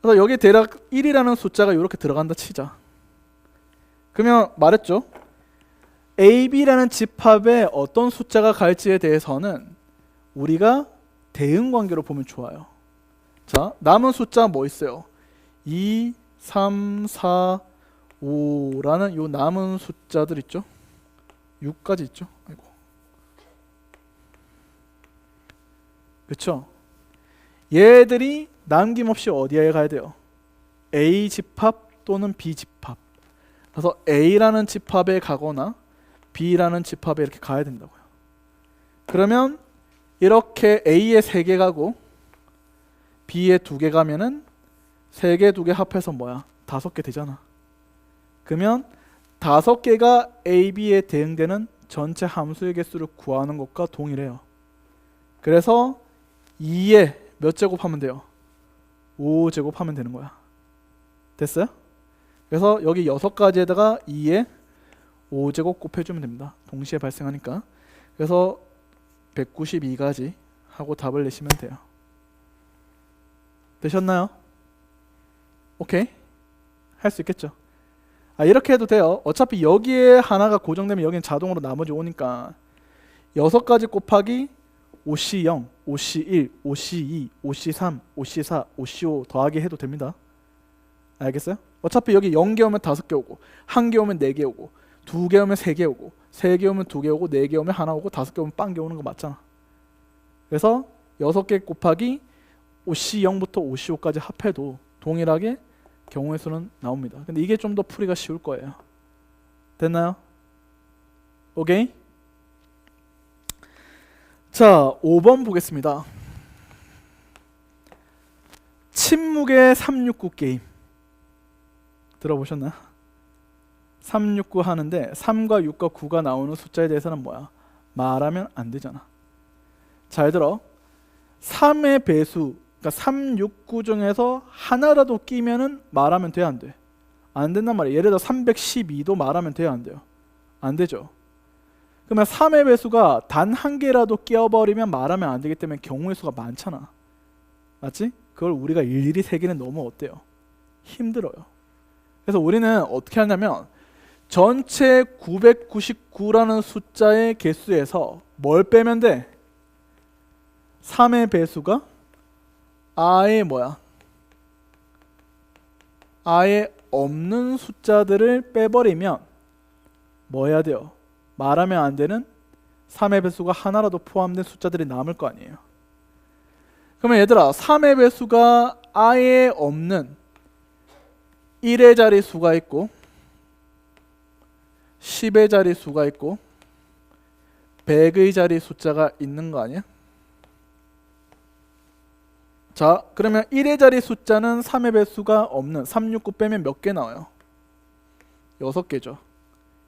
그래서 여기 대략 1이라는 숫자가 이렇게 들어간다 치자. 그러면 말했죠? A, B라는 집합에 어떤 숫자가 갈지에 대해서는 우리가 대응 관계로 보면 좋아요. 자, 남은 숫자 뭐 있어요? 2, 3, 4, 5라는 요 남은 숫자들 있죠? 6까지 있죠? 아이고. 그쵸? 얘들이 남김없이 어디에 가야 돼요? A 집합 또는 B 집합. 그래서 A라는 집합에 가거나 B라는 집합에 이렇게 가야 된다고요. 그러면 이렇게 A에 3개 가고 B에 2개 가면은 3개, 2개 합해서 뭐야? 5개 되잖아. 그러면 5개가 A, B에 대응되는 전체 함수의 개수를 구하는 것과 동일해요. 그래서 2에 몇 제곱하면 돼요? 5제곱하면 되는 거야. 됐어요? 그래서 여기 6가지에다가 2에 5제곱 곱해주면 됩니다. 동시에 발생하니까. 그래서 192가지 하고 답을 내시면 돼요. 되셨나요? 오케이? 할 수 있겠죠? 이렇게 해도 돼요. 어차피 여기에 하나가 고정되면 여기는 자동으로 나머지 오니까 6가지 곱하기 5C0, 5C1, 5C2, 5C3, 5C4, 5C5 더하기 해도 됩니다. 알겠어요? 어차피 여기 0개 오면 5개 오고 1개 오면 4개 오고 2개 오면 3개 오고 3개 오면 2개 오고 4개 오면 하나 오고 5개 오면 빵개 오는 거 맞잖아. 그래서 6개 곱하기 5C0부터 5C5까지 합해도 동일하게 경우의 수는 나옵니다. 근데 이게 좀 더 풀이가 쉬울 거예요. 됐나요? 오케이? 자, 5번 보겠습니다. 침묵의 369 게임 들어보셨나요? 369 하는데 3과 6과 9가 나오는 숫자에 대해서는 뭐야? 말하면 안 되잖아. 잘 들어. 3의 배수, 그러니까 369 중에서 하나라도 끼면은 말하면 돼, 안 돼? 안 된단 말이야. 예를 들어 312도 말하면 돼요, 안 돼요? 안 되죠. 그러면 3의 배수가 단 한 개라도 끼어버리면 말하면 안 되기 때문에 경우의 수가 많잖아. 맞지? 그걸 우리가 일일이 세기는 너무 어때요? 힘들어요. 그래서 우리는 어떻게 하냐면 전체 999라는 숫자의 개수에서 뭘 빼면 돼? 3의 배수가 아예 뭐야? 아예 없는 숫자들을 빼버리면 뭐 해야 돼요? 말하면 안 되는 3의 배수가 하나라도 포함된 숫자들이 남을 거 아니에요. 그러면 얘들아, 3의 배수가 아예 없는 1의 자리 수가 있고 10의 자리 수가 있고 100의 자리 숫자가 있는 거 아니야? 자, 그러면 1의 자리 숫자는 3의 배수가 없는 369 빼면 몇 개 나와요? 6개죠.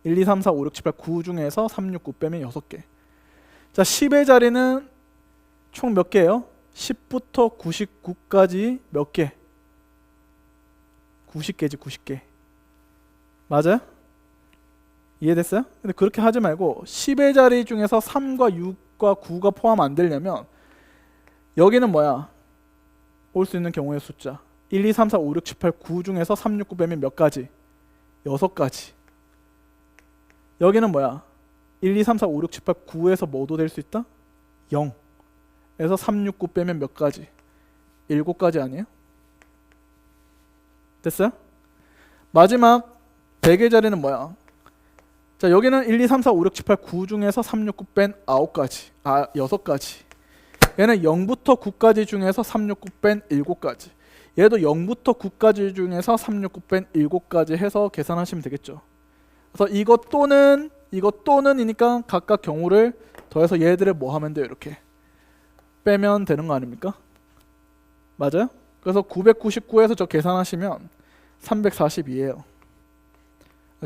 1, 2, 3, 4, 5, 6, 7, 8, 9 중에서 369 빼면 6개. 자, 10의 자리는 총 몇 개예요? 10부터 99까지 몇 개? 90개지, 90개. 맞아요? 이해됐어요? 근데 그렇게 하지 말고 10의 자리 중에서 3과 6과 9가 포함 안 되려면 여기는 뭐야? 올 수 있는 경우의 숫자 1, 2, 3, 4, 5, 6, 7, 8, 9 중에서 3, 6, 9 빼면 몇 가지? 6가지. 여기는 뭐야? 1, 2, 3, 4, 5, 6, 7, 8, 9에서 뭐도 될 수 있다? 0 에서 3, 6, 9 빼면 몇 가지? 7가지 아니에요? 됐어요? 마지막 100의 자리는 뭐야? 자, 여기는 1, 2, 3, 4, 5, 6, 7, 8, 9 중에서 3, 6, 9 뺀 9가지. 6가지. 얘는 0부터 9까지 중에서 3, 6, 9 뺀 7가지. 얘도 0부터 9까지 중에서 3, 6, 9 뺀 7가지 해서 계산하시면 되겠죠. 그래서 이것 또는이니까 각각 경우를 더해서 얘들을 뭐 하면 돼요? 이렇게 빼면 되는 거 아닙니까? 맞아요? 그래서 999에서 저 계산하시면 342예요.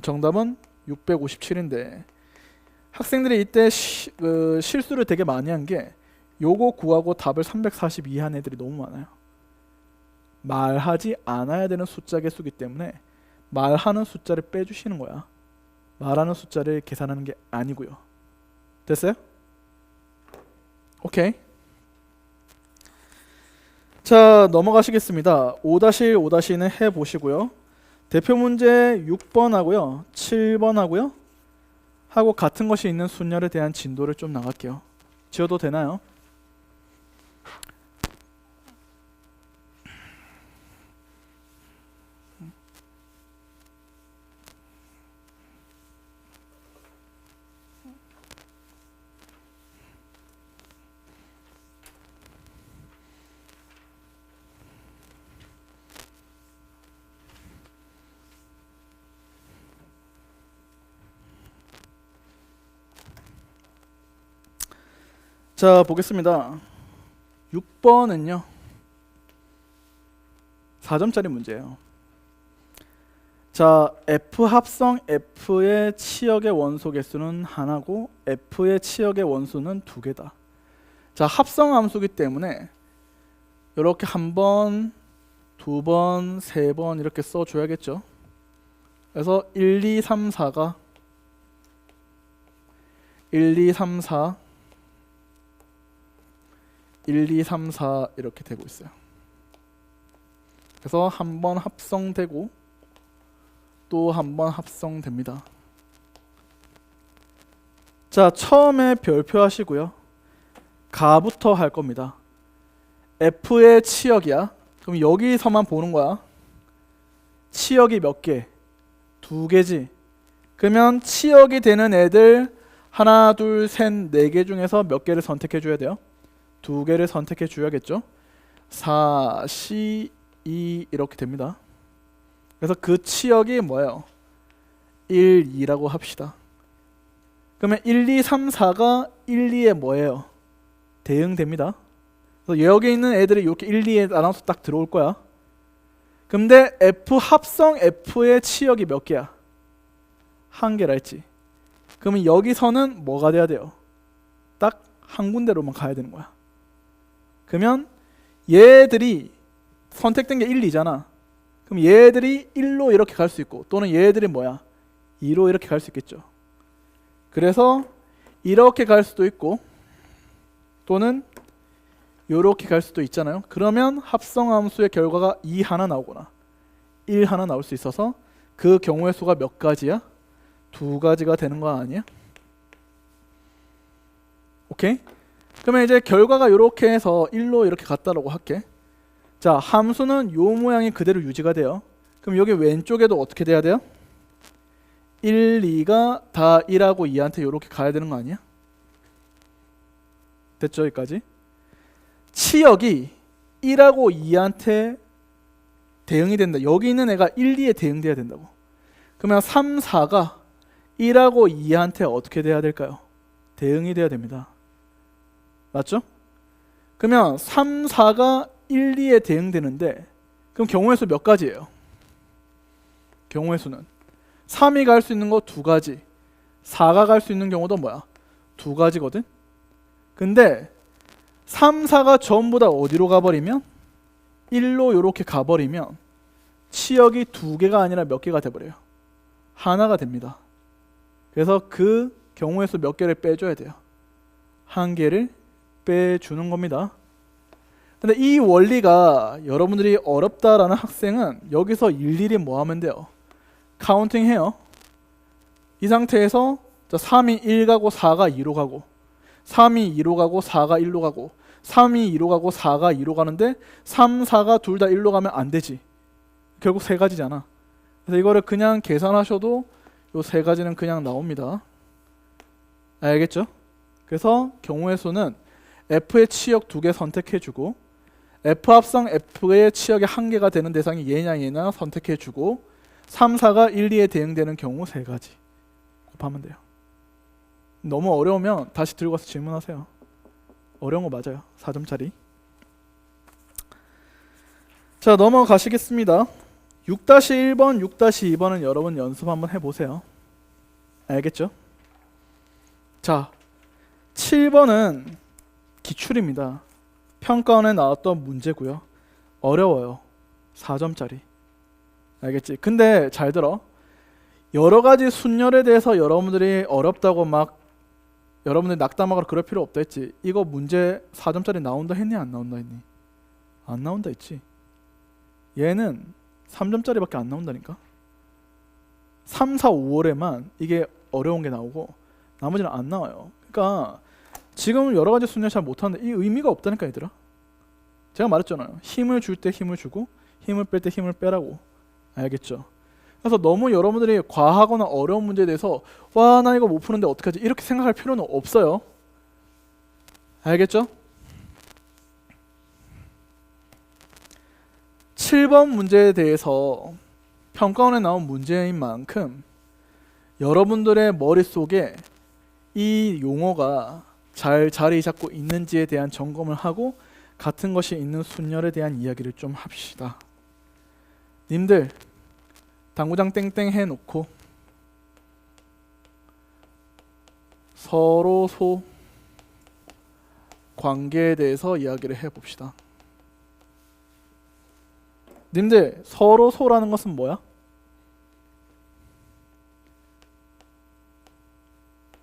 정답은 657인데 학생들이 이때 실수를 되게 많이 한 게 요거 구하고 답을 342 한 애들이 너무 많아요. 말하지 않아야 되는 숫자 개수기 때문에 말하는 숫자를 빼주시는 거야. 말하는 숫자를 계산하는 게 아니고요. 됐어요? 오케이. 자, 넘어가시겠습니다. 5-1, 5-2는 해보시고요. 대표 문제 6번 하고요. 7번 하고요. 하고 같은 것이 있는 순열에 대한 진도를 좀 나갈게요. 지워도 되나요? 자, 보겠습니다. 6번은요 4점짜리 문제예요. 자, F 합성 F의 치역의 원소 개수는 하나고 F의 치역의 원소는 2개다. 자, 합성 함수기 때문에 이렇게 1번, 2번, 3번 이렇게 써줘야겠죠. 그래서 1, 2, 3, 4가 1, 2, 3, 4 1, 2, 3, 4 이렇게 되고 있어요. 그래서 한 번 합성되고 또 한 번 합성됩니다. 자, 처음에 별표 하시고요. 가부터 할 겁니다. F의 치역이야. 그럼 여기서만 보는 거야. 치역이 몇 개? 2개지. 그러면 치역이 되는 애들 하나, 둘, 셋, 4개 중에서 몇 개를 선택해 줘야 돼요? 2개를 선택해 줘야겠죠. 4, 12 이렇게 됩니다. 그래서 그 치역이 뭐예요? 1, 2라고 합시다. 그러면 1, 2, 3, 4가 1, 2에 뭐예요? 대응됩니다. 그래서 여기 있는 애들이 이렇게 1, 2에 나눠서 딱 들어올 거야. 근데 F 합성 F의 치역이 몇 개야? 1개라 했지. 그러면 여기서는 뭐가 돼야 돼요? 딱 한 군데로만 가야 되는 거야. 그러면 얘들이 선택된 게 1, 2잖아. 그럼 얘들이 1로 이렇게 갈 수 있고 또는 얘들이 뭐야? 2로 이렇게 갈 수 있겠죠. 그래서 이렇게 갈 수도 있고 또는 이렇게 갈 수도 있잖아요. 그러면 합성함수의 결과가 2 하나 나오거나 1 하나 나올 수 있어서 그 경우의 수가 몇 가지야? 2가지가 되는 거 아니야? 오케이? 그러면 이제 결과가 이렇게 해서 1로 이렇게 갔다라고 할게. 자, 함수는 요 모양이 그대로 유지가 돼요. 그럼 여기 왼쪽에도 어떻게 돼야 돼요? 1, 2가 다 1하고 2한테 이렇게 가야 되는 거 아니야? 됐죠? 여기까지? 치역이 1하고 2한테 대응이 된다. 여기 있는 애가 1, 2에 대응돼야 된다고. 그러면 3, 4가 1하고 2한테 어떻게 돼야 될까요? 대응이 돼야 됩니다. 맞죠? 그러면 3, 4가 1, 2에 대응되는데 그럼 경우의 수 몇 가지예요? 경우의 수는 3이 갈 수 있는 거 2가지, 4가 갈 수 있는 경우도 뭐야? 2가지거든? 근데 3, 4가 전부 다 어디로 가버리면? 1로 이렇게 가버리면 치역이 2개가 아니라 몇 개가 돼버려요? 하나가 됩니다. 그래서 그 경우의 수 몇 개를 빼줘야 돼요? 1개를 빼주는 겁니다. 근데 이 원리가 여러분들이 어렵다라는 학생은 여기서 일일이 뭐 하면 돼요? 카운팅 해요. 이 상태에서 3이 1 가고 4가 2로 가고 3이 2로 가고 4가 1로 가고 3이 2로 가고 4가 2로 가는데 3, 4가 둘 다 1로 가면 안 되지. 결국 세 가지잖아. 그래서 이거를 그냥 계산하셔도 요 세 가지는 그냥 나옵니다. 알겠죠? 그래서 경우의 수는 F의 치역 2개 선택해주고 F 합성 F의 치역의 1개가 되는 대상이 얘냐 선택해주고 3, 4가 1, 2에 대응되는 경우 세 가지 곱하면 돼요. 너무 어려우면 다시 들고 와서 질문하세요. 어려운 거 맞아요. 4점짜리. 자, 넘어가시겠습니다. 6-1번, 6-2번은 여러분 연습 한번 해보세요. 알겠죠? 자, 7번은 기출입니다. 평가원에 나왔던 문제고요. 어려워요. 4점짜리. 알겠지? 근데 잘 들어. 여러 가지 순열에 대해서 여러분들이 어렵다고 막 여러분들이 낙담하거나 그럴 필요 없다 했지. 이거 문제 4점짜리 나온다 했니? 안 나온다 했니? 안 나온다 했지. 얘는 3점짜리밖에 안 나온다니까. 3, 4, 5월에만 이게 어려운 게 나오고 나머지는 안 나와요. 그러니까 지금 여러 가지 순열 잘 못하는데 이 의미가 없다니까 얘들아. 제가 말했잖아요. 힘을 줄 때 힘을 주고 힘을 뺄 때 힘을 빼라고. 알겠죠? 그래서 너무 여러분들이 과하거나 어려운 문제에 대해서 와, 나 이거 못 푸는데 어떡하지? 이렇게 생각할 필요는 없어요. 알겠죠? 7번 문제에 대해서 평가원에 나온 문제인 만큼 여러분들의 머릿속에 이 용어가 잘 자리 잡고 있는지에 대한 점검을 하고 같은 것이 있는 순열에 대한 이야기를 좀 합시다. 님들 당구장 땡땡 해놓고 서로소 관계에 대해서 이야기를 해봅시다. 님들 서로소라는 것은 뭐야?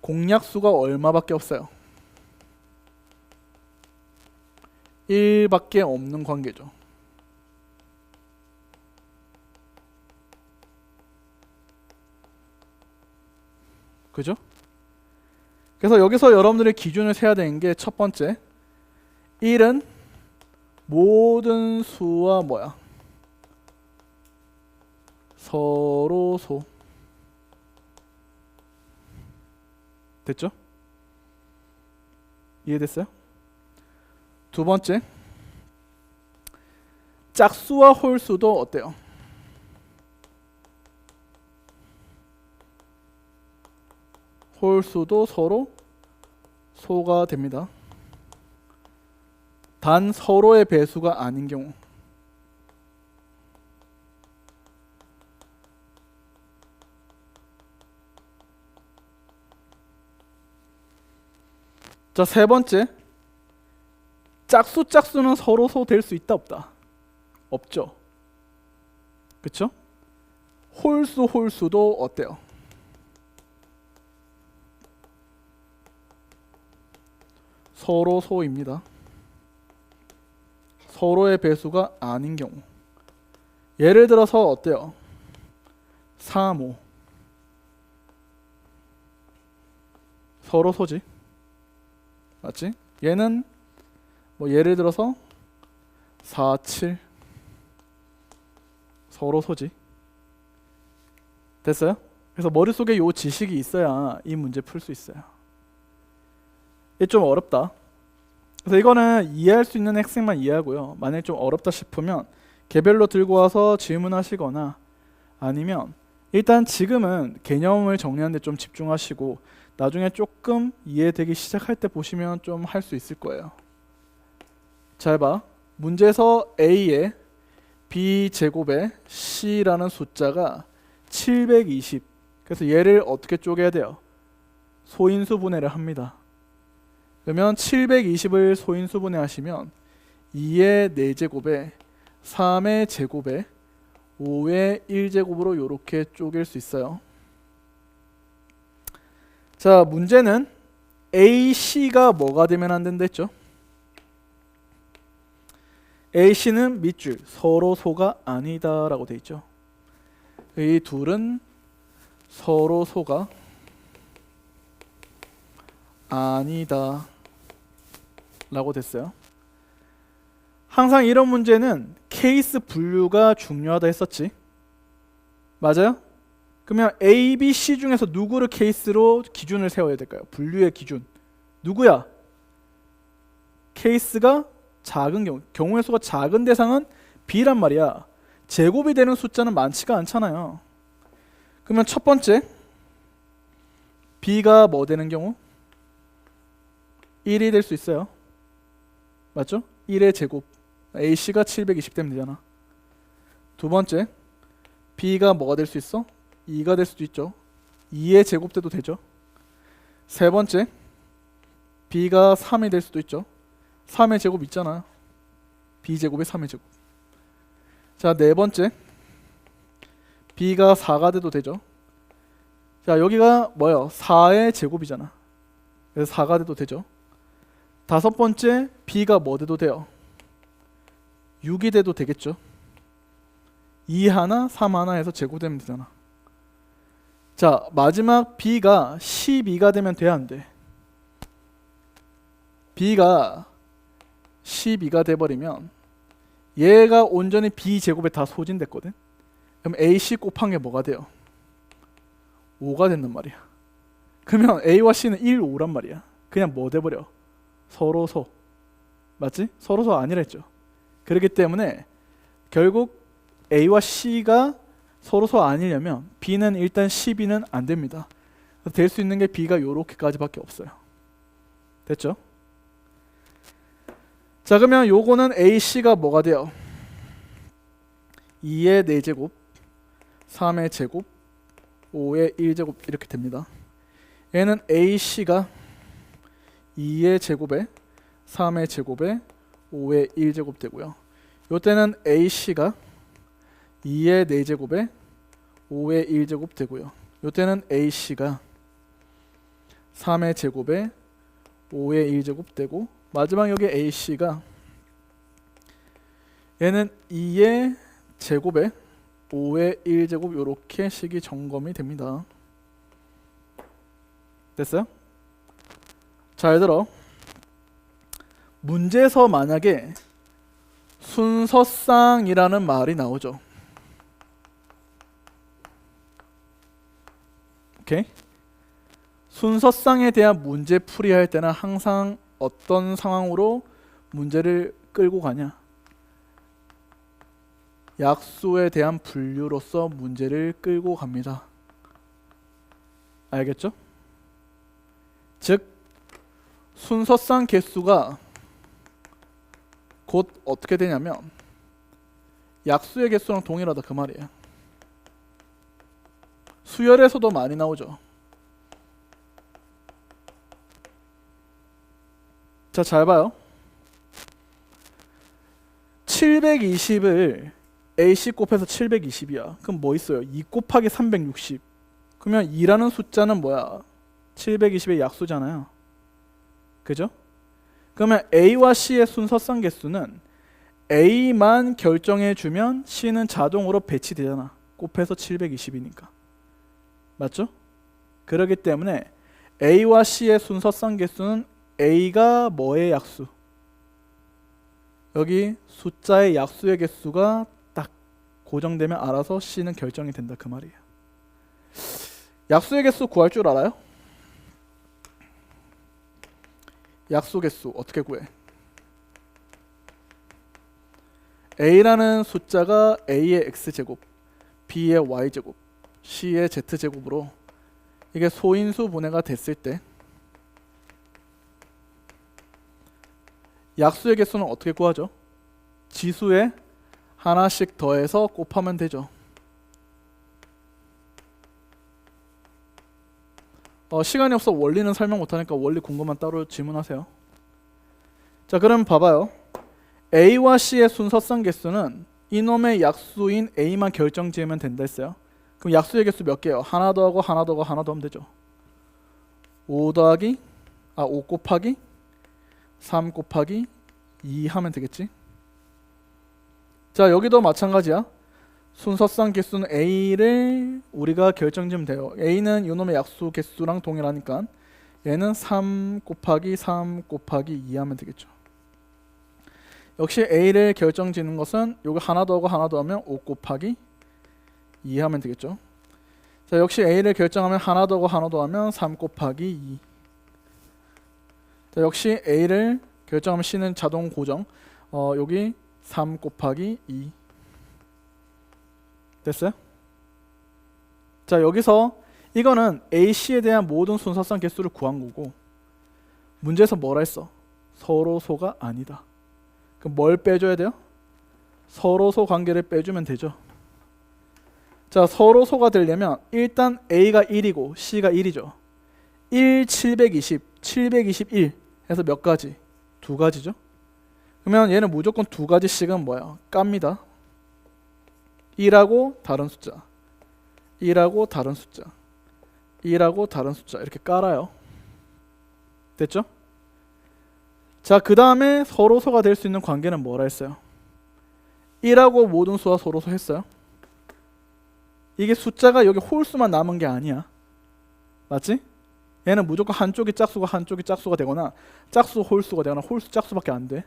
공약수가 얼마밖에 없어요? 1밖에 없는 관계죠. 그죠? 그래서 여기서 여러분들이 기준을 세야 되는 게 첫 번째, 1은 모든 수와 뭐야? 서로소. 됐죠? 이해됐어요? 두 번째, 짝수와 홀수도 어때요? 홀수도 서로 소가 됩니다. 단 서로의 배수가 아닌 경우. 자, 세 번째, 짝수는 서로 소 될 수 있다 없다? 없죠. 그쵸? 홀수도 어때요? 서로 소입니다. 서로의 배수가 아닌 경우. 예를 들어서 어때요? 3, 5 서로 소지. 맞지? 얘는 뭐 예를 들어서 4, 7 서로 소지. 됐어요? 그래서 머릿속에 요 지식이 있어야 이 문제 풀 수 있어요. 이게 좀 어렵다. 그래서 이거는 이해할 수 있는 학생만 이해하고요. 만약에 좀 어렵다 싶으면 개별로 들고 와서 질문하시거나 아니면 일단 지금은 개념을 정리하는 데 좀 집중하시고 나중에 조금 이해되기 시작할 때 보시면 좀 할 수 있을 거예요. 잘 봐. 문제에서 A에 B제곱에 C라는 숫자가 720. 그래서 얘를 어떻게 쪼개야 돼요? 소인수 분해를 합니다. 그러면 720을 소인수 분해하시면 2의 4제곱에 3의 제곱에 5의 1제곱으로 이렇게 쪼갤 수 있어요. 자, 문제는 A, C가 뭐가 되면 안 된다 했죠? A, C는 밑줄 서로 소가 아니다 라고 돼 있죠. 이 둘은 서로 소가 아니다 라고 됐어요. 항상 이런 문제는 케이스 분류가 중요하다 했었지. 맞아요? 그러면 A, B, C 중에서 누구를 케이스로 기준을 세워야 될까요? 분류의 기준 누구야? 케이스가 작은 경우의 수가 작은 대상은 B란 말이야. 제곱이 되는 숫자는 많지가 않잖아요. 그러면 첫 번째 B가 뭐 되는 경우? 1이 될 수 있어요. 맞죠? 1의 제곱 AC가 720 되면 되잖아. 두 번째 B가 뭐가 될 수 있어? 2가 될 수도 있죠. 2의 제곱 돼도 되죠. 세 번째 B가 3이 될 수도 있죠. 3의 제곱 있잖아. B제곱의 3의 제곱. 자, 네 번째 B가 4가 돼도 되죠. 자, 여기가 뭐예요? 4의 제곱이잖아. 그래서 4가 돼도 되죠. 다섯 번째 B가 뭐 돼도 돼요? 6이 돼도 되겠죠. 2 하나, 3 하나 해서 제곱되면 되잖아. 자, 마지막 B가 12가 되면 돼야 안 돼? B가 12가 돼버리면 얘가 온전히 B제곱에 다 소진됐거든. 그럼 AC 곱한 게 뭐가 돼요? 5가 된단 말이야. 그러면 A와 C는 1, 5란 말이야. 그냥 뭐 돼버려? 서로소. 맞지? 서로소 아니랬죠. 그렇기 때문에 결국 A와 C가 서로소 아니려면 B는 일단 12는 안 됩니다. 될 수 있는 게 B가 요렇게까지밖에 없어요. 됐죠? 자, 그러면 요거는 AC가 뭐가 돼요? 2의 4제곱, 3의 제곱, 5의 1제곱 이렇게 됩니다. 얘는 AC가 2의 제곱에 3의 제곱에 5의 1제곱 되고요. 요때는 AC가 2의 4제곱에 5의 1제곱 되고요. 요때는 AC가 3의 제곱에 5의 1제곱 되고, 마지막 여기 AC가 얘는 2의 제곱에 5의 1제곱 이렇게 식이 점검이 됩니다. 됐어요? 잘 들어. 문제에서 만약에 순서쌍이라는 말이 나오죠. 오케이? 순서쌍에 대한 문제 풀이할 때는 항상 어떤 상황으로 문제를 끌고 가냐? 약수에 대한 분류로서 문제를 끌고 갑니다. 알겠죠? 즉 순서쌍 개수가 곧 어떻게 되냐면 약수의 개수랑 동일하다 그 말이에요. 수열에서도 많이 나오죠. 자, 잘 봐요. 720을 AC 곱해서 720이야. 그럼 뭐 있어요? 2 곱하기 360. 그러면 2라는 숫자는 뭐야? 720의 약수잖아요. 그죠? 그러면 A와 C의 순서쌍 개수는 A만 결정해 주면 C는 자동으로 배치되잖아. 곱해서 720이니까. 맞죠? 그렇기 때문에 A와 C의 순서쌍 개수는 A가 뭐의 약수? 여기 숫자의 약수의 개수가 딱 고정되면 알아서 C는 결정이 된다 그 말이에요. 약수의 개수 구할 줄 알아요? 약수 개수 어떻게 구해? A라는 숫자가 A의 X제곱, B의 Y제곱, C의 Z제곱으로 이게 소인수 분해가 됐을 때 약수의 개수는 어떻게 구하죠? 지수에 하나씩 더해서 곱하면 되죠. 시간이 없어 원리는 설명 못하니까 원리 궁금한 따로 질문하세요. 자, 그럼 봐봐요. A와 C의 순서쌍 개수는 이놈의 약수인 A만 결정 지으면 된다 했어요. 그럼 약수의 개수 몇 개예요? 하나 더하고 하나 더하고 하나 더하면 되죠. 5 곱하기 3 곱하기 2 하면 되겠지. 자, 여기도 마찬가지야. 순서상 개수는 A를 우리가 결정지으면 돼요. A는 이놈의 약수 개수랑 동일하니까 얘는 3 곱하기 3 곱하기 2 하면 되겠죠. 역시 A를 결정지는 것은 요거 하나 더하고 하나 더하면 5 곱하기 2 하면 되겠죠. 자, 역시 A를 결정하면 하나 더하고 하나 더하면 3 곱하기 2. 자, 역시 A를 결정하면 C는 자동 고정. 여기 3 곱하기 2. 됐어요? 자, 여기서 이거는 A, C에 대한 모든 순서상 개수를 구한 거고 문제에서 뭐라 했어? 서로소가 아니다. 그럼 뭘 빼줘야 돼요? 서로소 관계를 빼주면 되죠. 자, 서로소가 되려면 일단 A가 1이고 C가 1이죠. 1, 720, 721 해서 몇 가지? 두 가지죠. 그러면 얘는 무조건 두 가지씩은 뭐야? 깝니다. 1하고 다른 숫자, 1하고 다른 숫자, 1하고 다른 숫자 이렇게 깔아요. 됐죠? 자, 그 다음에 서로소가 될 수 있는 관계는 뭐라 했어요? 1하고 모든 수와 서로소 했어요. 이게 숫자가 여기 홀수만 남은 게 아니야. 맞지? 얘는 무조건 한쪽이 짝수가 한쪽이 짝수가 되거나 짝수 홀수가 되거나 홀수 짝수밖에 안 돼.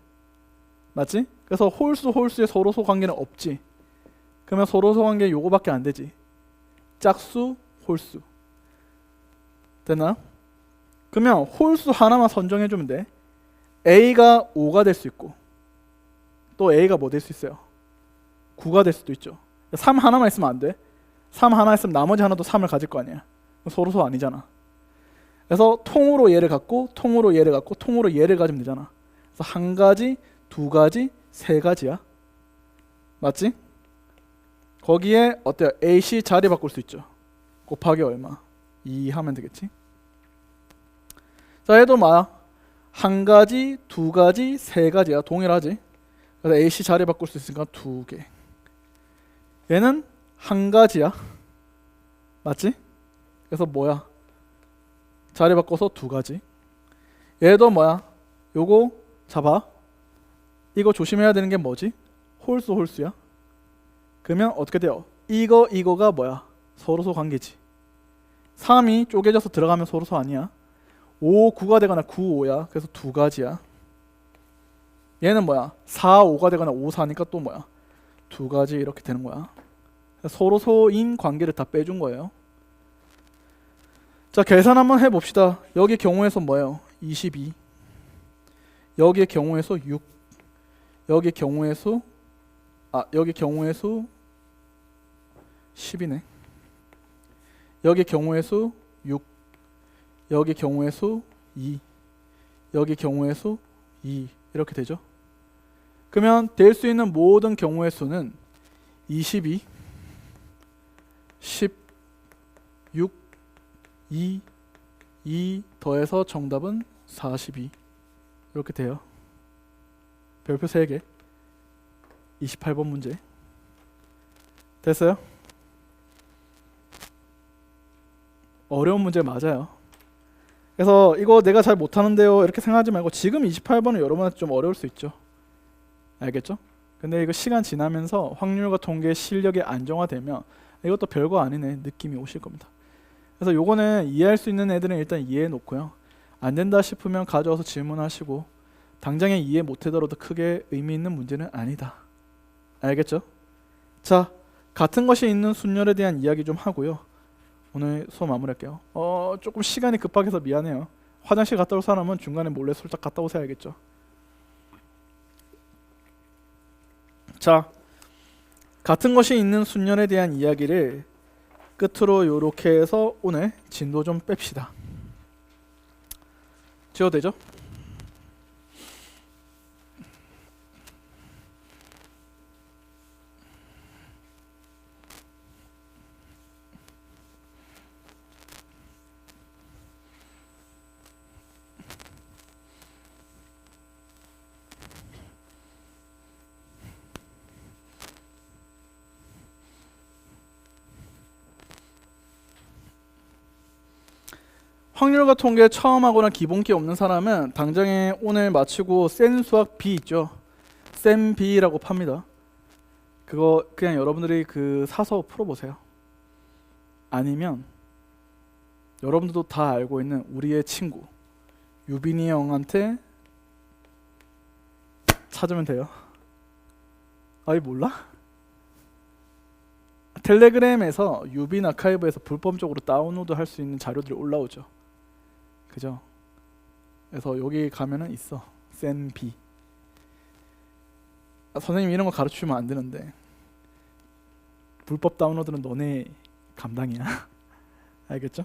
맞지? 그래서 홀수 홀수의 서로소 관계는 없지. 그러면 서로소 관계 요거밖에 안 되지. 짝수 홀수. 됐나요? 그러면 홀수 하나만 선정해주면 돼. A가 5가 될 수 있고 또 A가 뭐 될 수 있어요? 9가 될 수도 있죠. 3 하나만 있으면 안 돼. 3 하나 있으면 나머지 하나도 3을 가질 거 아니야. 서로소 아니잖아. 그래서 통으로 얘를 갖고 통으로 얘를 갖고 통으로 얘를 가지면 되잖아. 그래서 한 가지, 두 가지, 세 가지야. 맞지? 거기에 어때요? A, C 자리 바꿀 수 있죠. 곱하기 얼마? 2 하면 되겠지. 자, 얘도 뭐야? 한 가지, 두 가지, 세 가지야. 동일하지? 그래서 A, C 자리 바꿀 수 있으니까 두 개. 얘는 한 가지야. 맞지? 그래서 뭐야? 자리 바꿔서 두 가지. 얘도 뭐야? 요거 잡아. 이거 조심해야 되는 게 뭐지? 홀수 홀수야. 그러면 어떻게 돼요? 이거가 뭐야? 서로소 관계지. 3이 쪼개져서 들어가면 서로소 아니야. 5, 9가 되거나 9, 5야. 그래서 두 가지야. 얘는 뭐야? 4, 5가 되거나 5, 4니까 또 뭐야? 두 가지 이렇게 되는 거야. 서로소인 관계를 다 빼준 거예요. 자, 계산 한번 해봅시다. 여기 경우에서 뭐예요? 22. 여기의 경우에서 6. 여기 경우에서 여기 경우에서 10이네. 여기 경우에서 6. 여기 경우에서 2. 여기 경우에서 2. 이렇게 되죠. 그러면 될 수 있는 모든 경우의 수는 22, 10, 6, 2 더해서 정답은 42. 이렇게 돼요. 별표 3개. 28번 문제. 됐어요? 어려운 문제 맞아요. 그래서 이거 내가 잘 못하는데요 이렇게 생각하지 말고 지금 28번은 여러분한테 좀 어려울 수 있죠. 알겠죠? 근데 이거 시간 지나면서 확률과 통계 실력이 안정화되면 이것도 별거 아니네 느낌이 오실 겁니다. 그래서 요거는 이해할 수 있는 애들은 일단 이해해 놓고요. 안 된다 싶으면 가져와서 질문하시고 당장에 이해 못하더라도 크게 의미 있는 문제는 아니다. 알겠죠? 자, 같은 것이 있는 순열에 대한 이야기 좀 하고요. 오늘 수업 마무리할게요. 조금 시간이 급하게서 미안해요. 화장실 갔다 올 사람은 중간에 몰래 솔딱 갔다 오세요. 알겠죠? 자, 같은 것이 있는 순열에 대한 이야기를 끝으로 요렇게 해서 오늘 진도 좀 뺍시다. 지워도 되죠? 확률과 통계 처음 하거나 기본기 없는 사람은 당장에 오늘 마치고 센 수학 B 있죠. 센 B라고 팝니다. 그거 그냥 여러분들이 그 사서 풀어보세요. 아니면 여러분들도 다 알고 있는 우리의 친구 유빈이 형한테 찾으면 돼요. 아이 몰라? 텔레그램에서 유빈 아카이브에서 불법적으로 다운로드 할 수 있는 자료들이 올라오죠. 그죠? 그래서 여기 가면은 있어. 센비. 선생님 이런 거 가르치면 안 되는데 불법 다운로드는 너네 감당이야. 알겠죠?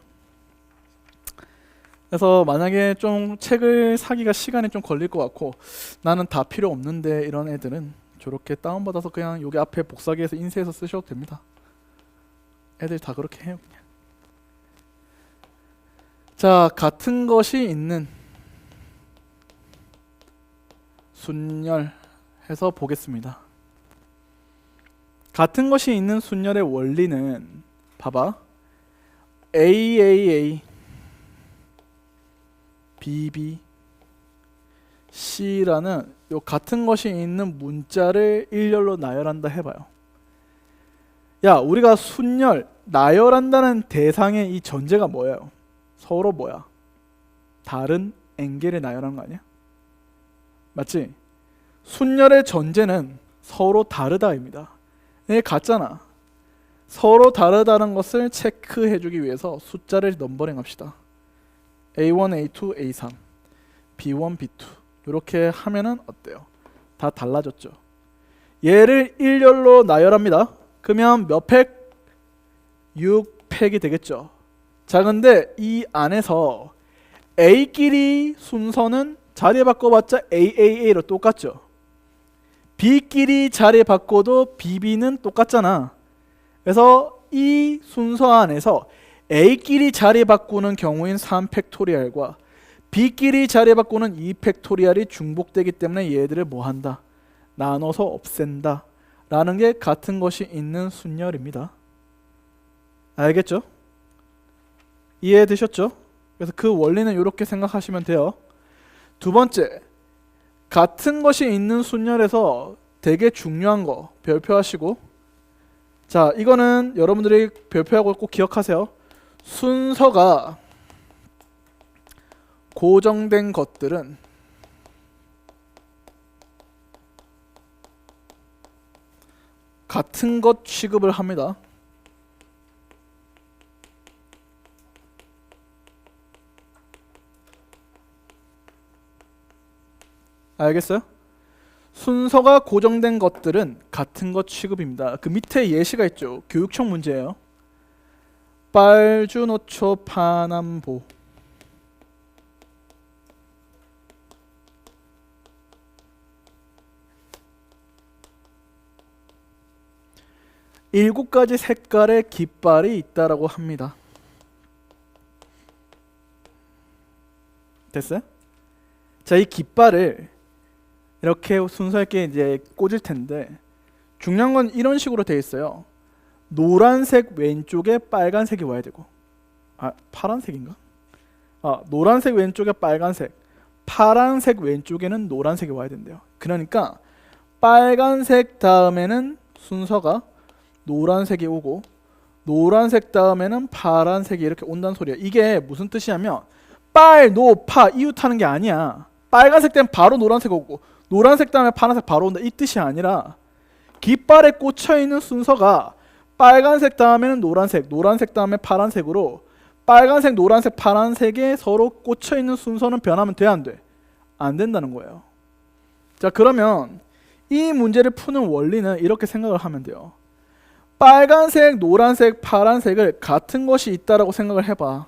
그래서 만약에 좀 책을 사기가 시간이 좀 걸릴 것 같고 나는 다 필요 없는데 이런 애들은 저렇게 다운받아서 그냥 여기 앞에 복사기에서 인쇄해서 쓰셔도 됩니다. 애들 다 그렇게 해요 그냥. 자, 같은 것이 있는 순열 해서 보겠습니다. 같은 것이 있는 순열의 원리는 봐봐. AAA BB C라는 요 같은 것이 있는 문자를 일렬로 나열한다 해봐요. 야, 우리가 순열 나열한다는 대상의 이 전제가 뭐예요? 서로 뭐야? 다른 앵겔을 나열하는 거 아니야? 맞지? 순열의 전제는 서로 다르다입니다. 얘 같잖아. 서로 다르다는 것을 체크해주기 위해서 숫자를 넘버링 합시다. A1, A2, A3, B1, B2 이렇게 하면은 어때요? 다 달라졌죠. 얘를 일렬로 나열합니다. 그러면 몇 팩? 6팩이 되겠죠. 자, 근데 이 안에서 A끼리 순서는 자리 바꿔봤자 AAA로 똑같죠. B끼리 자리 바꿔도 BB는 똑같잖아. 그래서 이 순서 안에서 A끼리 자리 바꾸는 경우인 3팩토리얼과 B끼리 자리 바꾸는 2팩토리얼이 중복되기 때문에 얘들을 뭐한다? 나눠서 없앤다 라는 게 같은 것이 있는 순열입니다. 알겠죠? 이해되셨죠? 그래서 그 원리는 이렇게 생각하시면 돼요. 두 번째, 같은 것이 있는 순열에서 되게 중요한 거 별표하시고, 자, 이거는 여러분들이 별표하고 꼭 기억하세요. 순서가 고정된 것들은 같은 것 취급을 합니다. 알겠어요? 순서가 고정된 것들은 같은 것 취급입니다. 그 밑에 예시가 있죠. 교육청 문제예요. 빨주노초 파남보. 일곱 가지 색깔의 깃발이 있다라고 합니다. 됐어요? 자, 이 깃발을 이렇게 순서 있게 이제 꽂을 텐데 중요한 건 이런 식으로 되어 있어요. 노란색 왼쪽에 빨간색이 와야 되고, 파란색인가? 노란색 왼쪽에 빨간색, 파란색 왼쪽에는 노란색이 와야 된대요. 그러니까 빨간색 다음에는 순서가 노란색이 오고 노란색 다음에는 파란색이 이렇게 온다는 소리야. 이게 무슨 뜻이냐면 빨, 노, 파 이웃하는 게 아니야. 빨간색 되면 바로 노란색 오고 노란색 다음에 파란색 바로 온다 이 뜻이 아니라 깃발에 꽂혀있는 순서가 빨간색 다음에는 노란색, 노란색 다음에 파란색으로 빨간색, 노란색, 파란색에 서로 꽂혀있는 순서는 변하면 돼, 안 돼? 안 된다는 거예요. 자, 그러면 이 문제를 푸는 원리는 이렇게 생각을 하면 돼요. 빨간색, 노란색, 파란색을 같은 것이 있다라고 생각을 해봐.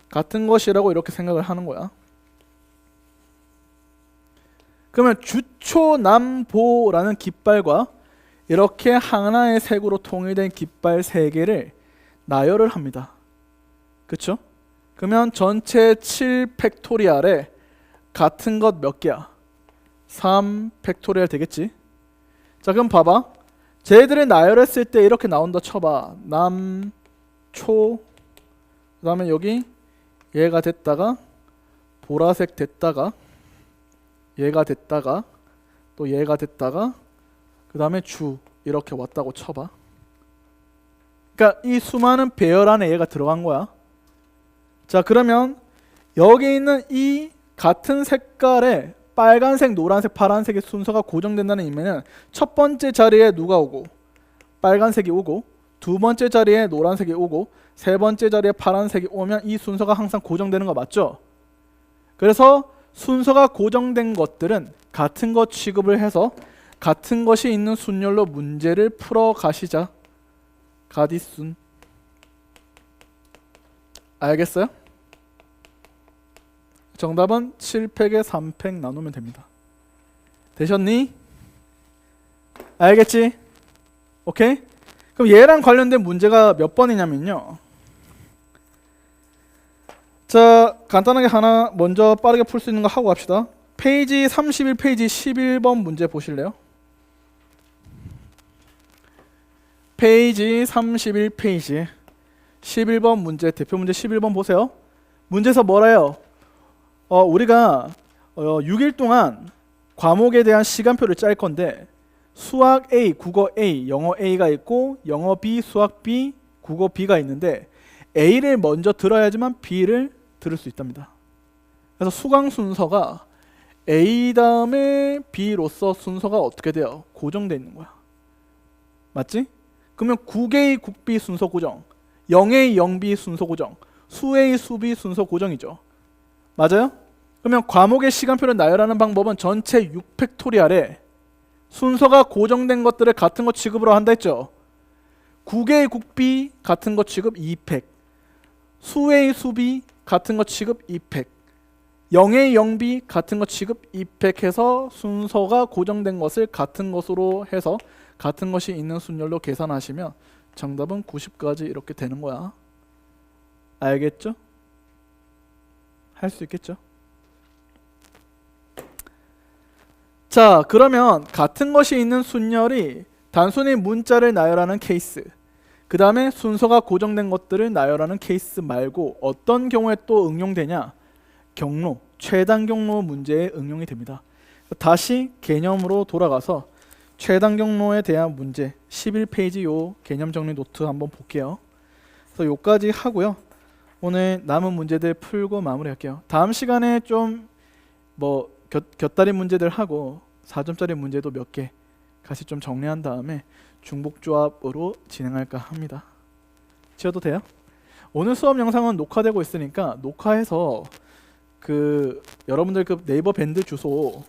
같은 것이라고 이렇게 생각을 하는 거야. 그러면 주초남보라는 깃발과 이렇게 하나의 색으로 통일된 깃발 3개를 나열을 합니다. 그쵸? 그러면 전체 7팩토리얼에 같은 것 몇 개야? 3팩토리얼 되겠지? 자, 그럼 봐봐. 쟤들을 나열했을 때 이렇게 나온다 쳐봐. 남, 초, 그 다음에 여기 얘가 됐다가 보라색 됐다가 얘가 됐다가 또 얘가 됐다가 그 다음에 주 이렇게 왔다고 쳐봐. 그러니까 이 수많은 배열 안에 얘가 들어간 거야. 자, 그러면 여기 있는 이 같은 색깔의 빨간색, 노란색, 파란색의 순서가 고정된다는 의미는 첫 번째 자리에 누가 오고 빨간색이 오고, 두 번째 자리에 노란색이 오고, 세 번째 자리에 파란색이 오면 이 순서가 항상 고정되는 거 맞죠? 그래서 순서가 고정된 것들은 같은 것 취급을 해서 같은 것이 있는 순열로 문제를 풀어 가시자. 가디순. 알겠어요? 정답은 7팩에 3팩 나누면 됩니다. 되셨니? 알겠지? 오케이? 그럼 얘랑 관련된 문제가 몇 번이냐면요. 자, 간단하게 하나 먼저 빠르게 풀 수 있는 거 하고 갑시다. 페이지 31페이지 11번 문제 보실래요? 페이지 31페이지 11번 문제, 대표 문제 11번 보세요. 문제에서 뭐래요? 우리가 6일 동안 과목에 대한 시간표를 짤 건데 수학 A, 국어 A, 영어 A가 있고 영어 B, 수학 B, 국어 B가 있는데 A를 먼저 들어야지만 B를 들을 수 있답니다. 그래서 수강 순서가 A 다음에 B로서 순서가 어떻게 돼요? 고정되어 있는 거야. 맞지? 그러면 국A, 국B 순서 고정, 영A, 영B 순서 고정, 수A, 수B 순서 고정이죠. 맞아요? 그러면 과목의 시간표를 나열하는 방법은 전체 6팩토리얼에 순서가 고정된 것들을 같은 것 취급으로 한다 했죠. 국A, 국B 같은 것 취급 2팩, 수A, 수B 같은 것 취급 2팩, 영A, 영B 같은 것 취급 2팩 해서 순서가 고정된 것을 같은 것으로 해서 같은 것이 있는 순열로 계산하시면 정답은 90까지 이렇게 되는 거야. 알겠죠? 할 수 있겠죠? 자, 그러면 같은 것이 있는 순열이 단순히 문자를 나열하는 케이스, 그 다음에 순서가 고정된 것들을 나열하는 케이스 말고 어떤 경우에 또 응용되냐? 경로, 최단 경로 문제에 응용이 됩니다. 다시 개념으로 돌아가서 최단 경로에 대한 문제 11페이지 요 개념 정리 노트 한번 볼게요. 그래서 요까지 하고요. 오늘 남은 문제들 풀고 마무리할게요. 다음 시간에 좀 뭐 곁다리 문제들 하고 4점짜리 문제도 몇 개 같이 좀 정리한 다음에 중복조합으로 진행할까 합니다. 지워도 돼요? 오늘 수업 영상은 녹화되고 있으니까 녹화해서 여러분들 그 네이버 밴드 주소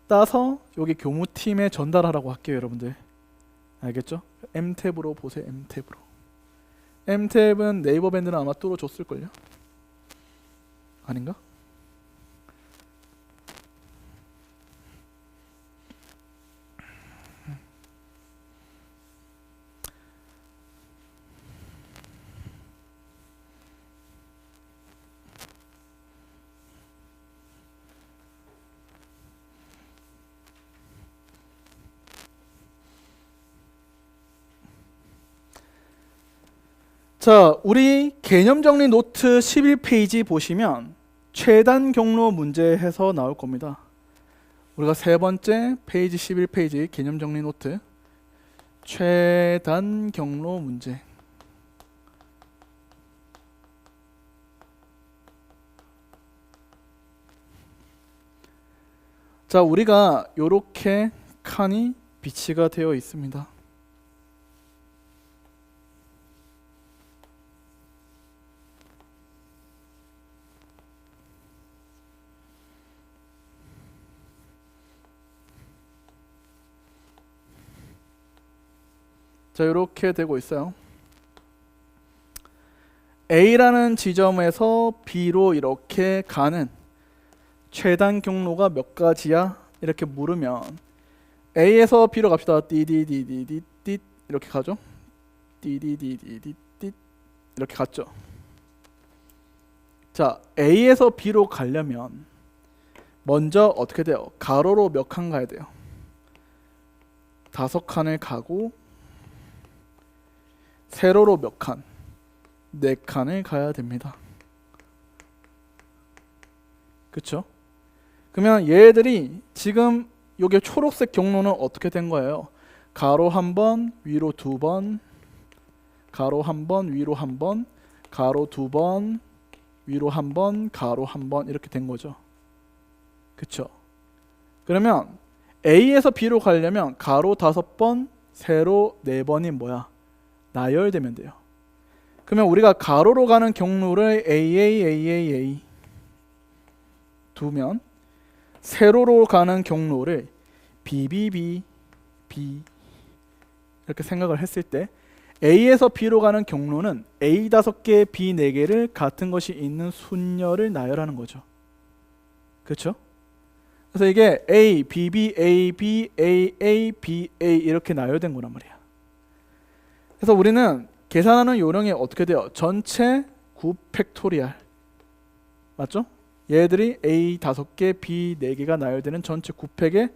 따서 여기 교무팀에 전달하라고 할게요, 여러분들. 알겠죠? M탭으로 보세요. M탭으로. M탭은 네이버 밴드는 아마 뚫어줬을걸요? 아닌가? 자, 우리 개념 정리 노트 11페이지 보시면 최단 경로 문제 해서 나올 겁니다. 우리가 세 번째 페이지 11페이지 개념 정리 노트 최단 경로 문제. 자, 우리가 요렇게 칸이 비치가 되어 있습니다. 자, 이렇게 되고 있어요. A라는 지점에서 B로 이렇게 가는 최단 경로가 몇 가지야? 이렇게 물으면 A에서 B로 갑시다. 띠디디디디디 이렇게 가죠. 띠디디디디디 이렇게 갔죠. 자, A에서 B로 가려면 먼저 어떻게 돼요? 가로로 몇 칸 가야 돼요? 5칸을 가고 세로로 몇 칸? 4칸을 가야 됩니다. 그쵸? 그러면 얘들이 지금 요게 초록색 경로는 어떻게 된 거예요? 가로 한 번, 위로 두 번, 가로 한 번, 위로 한 번, 가로 두 번, 위로 한 번, 가로 한 번 이렇게 된 거죠. 그쵸? 그러면 A에서 B로 가려면 가로 5번, 세로 4번이 뭐야? 나열되면 돼요. 그러면 우리가 가로로 가는 경로를 AA 두면 세로로 가는 경로를 BBB 이렇게 생각을 했을 때 A에서 B로 가는 경로는 A 5개, B 4개를 같은 것이 있는 순열을 나열하는 거죠. 그렇죠? 그래서 이게 A, BB, AB, AA, BA 이렇게 나열된 거란 말이야. 그래서 우리는 계산하는 요령이 어떻게 돼요? 전체 9팩토리얼 맞죠? 얘들이 A 5개, B 4개가 나열되는 전체 9팩에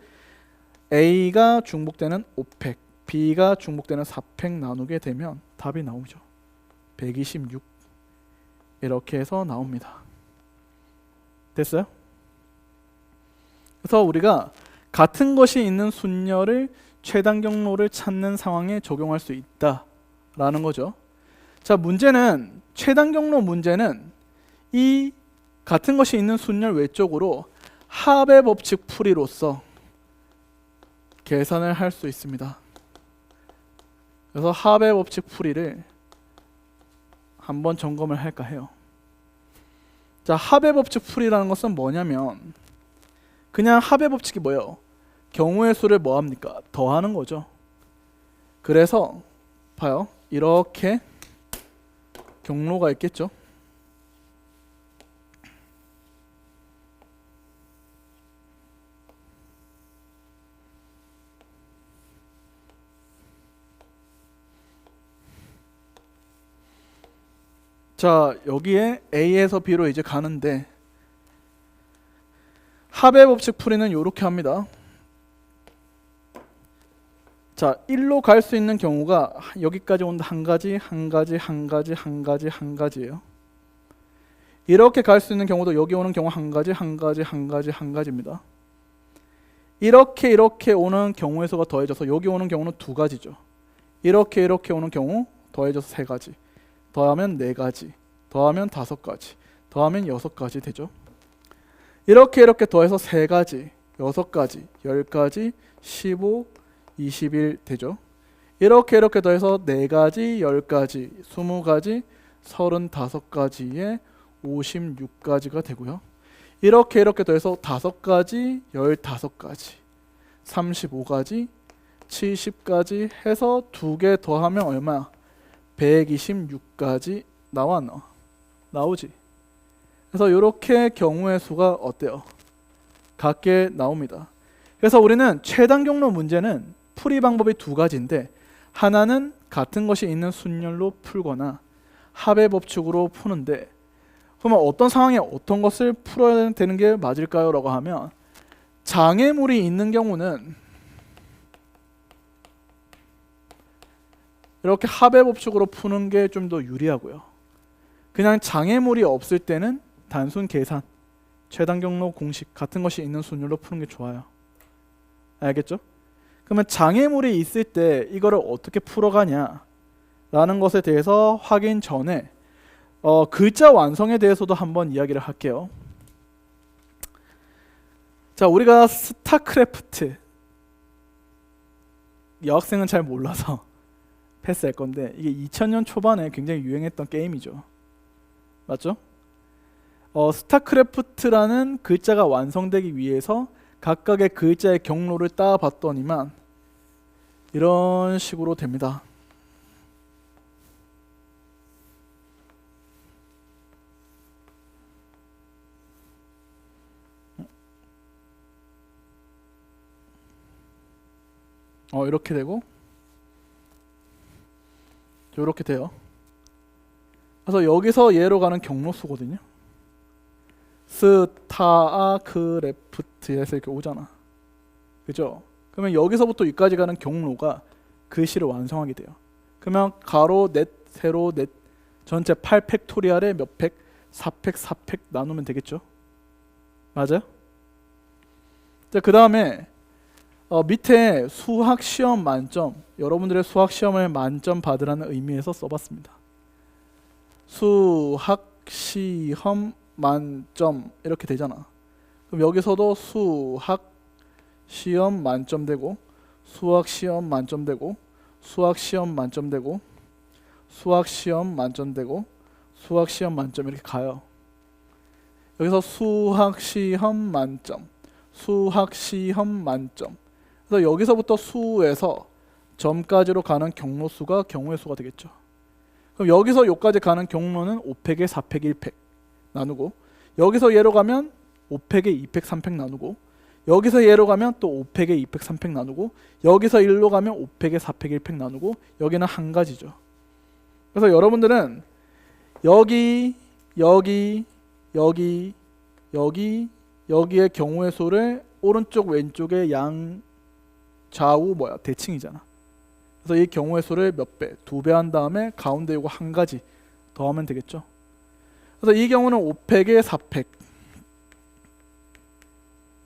A가 중복되는 5팩, B가 중복되는 4팩 나누게 되면 답이 나오죠. 126 이렇게 해서 나옵니다. 됐어요? 그래서 우리가 같은 것이 있는 순열을 최단 경로를 찾는 상황에 적용할 수 있다라는 거죠. 자, 문제는 최단 경로 문제는 이 같은 것이 있는 순열 외쪽으로 합의 법칙 풀이로서 계산을 할 수 있습니다. 그래서 합의 법칙 풀이를 한번 점검을 할까 해요. 자, 합의 법칙 풀이라는 것은 뭐냐면 그냥 합의 법칙이 뭐예요? 경우의 수를 뭐 합니까? 더하는 거죠. 그래서 봐요. 이렇게 경로가 있겠죠. 자, 여기에 A에서 B로 이제 가는데 합의 법칙 풀이는 이렇게 합니다. 자, 1로 갈 수 있는 경우가 여기까지 온다. 한 가지예요. 이렇게 갈 수 있는 경우도 여기 오는 경우 한 가지입니다. 이렇게 오는 경우의 수가 더해져서 여기 오는 경우는 2가지죠. 이렇게 오는 경우 더해져서 3가지. 더하면 4가지, 더하면 5가지, 더하면 6가지 되죠. 이렇게 더해서 3가지, 6가지, 10가지, 15, 21 되죠. 이렇게 더해서 4가지, 10가지, 20가지, 35가지에 56가지가 되고요. 이렇게 더해서 5가지, 15가지, 35가지, 70가지 해서 2개 더하면 얼마야? 126가지 나오지. 그래서 이렇게 경우의 수가 어때요? 같게 나옵니다. 그래서 우리는 최단 경로 문제는 풀이 방법이 2가지인데 하나는 같은 것이 있는 순열로 풀거나 합의 법칙으로 푸는데 그러면 어떤 상황에 어떤 것을 풀어야 되는 게 맞을까요? 라고 하면 장애물이 있는 경우는 이렇게 합의 법칙으로 푸는 게 좀 더 유리하고요. 그냥 장애물이 없을 때는 단순 계산, 최단 경로 공식 같은 것이 있는 순열로 푸는 게 좋아요. 알겠죠? 그러면 장애물이 있을 때 이거를 어떻게 풀어가냐 라는 것에 대해서 확인 전에 글자 완성에 대해서도 한번 이야기를 할게요. 자, 우리가 스타크래프트 여학생은 잘 몰라서 패스할 건데 이게 2000년 초반에 굉장히 유행했던 게임이죠. 맞죠? 스타크래프트라는 글자가 완성되기 위해서 각각의 글자의 경로를 따봤더니만 이런 식으로 됩니다. 이렇게 되고 이렇게 돼요. 그래서 여기서 얘로 가는 경로수거든요. 스타크래프트에서 이렇게 오잖아. 그죠? 그러면 여기서부터 여기까지 가는 경로가 글씨를 완성하게 돼요. 그러면 가로 넷, 세로 넷, 전체 8팩토리얼에 몇 팩? 4팩, 4팩 나누면 되겠죠? 맞아요? 자, 그 다음에 밑에 수학 시험 만점, 여러분들의 수학 시험을 만점 받으라는 의미에서 써봤습니다. 수학 시험 만점 이렇게 되잖아. 그럼 여기서도 수학 시험 만점 되고, 수학 시험 만점 되고, 수학 시험 만점 되고, 수학 시험 만점 되고, 수학 시험 만점 이렇게 가요. 여기서 수학 시험 만점, 수학 시험 만점. 그래서 여기서부터 수에서 점까지로 가는 경로수가 경우의 수가 되겠죠. 그럼 여기서 여기까지 가는 경로는 5팩에 4팩 1팩 나누고, 여기서 얘로 가면 5팩에 2팩 3팩 나누고, 여기서 얘로 가면 또 5팩에 2팩 3팩 나누고, 여기서 1로 가면 5팩에 4팩 1팩 나누고, 여기는 한 가지죠. 그래서 여러분들은 여기, 여기, 여기, 여기, 여기의 경우의 수를 오른쪽 왼쪽의 양 좌우 대칭이잖아. 그래서 이 경우의 수를 몇 배? 2배 한 다음에 가운데 요거 한 가지 더하면 되겠죠. 그래서 이 경우는 5팩에 4팩,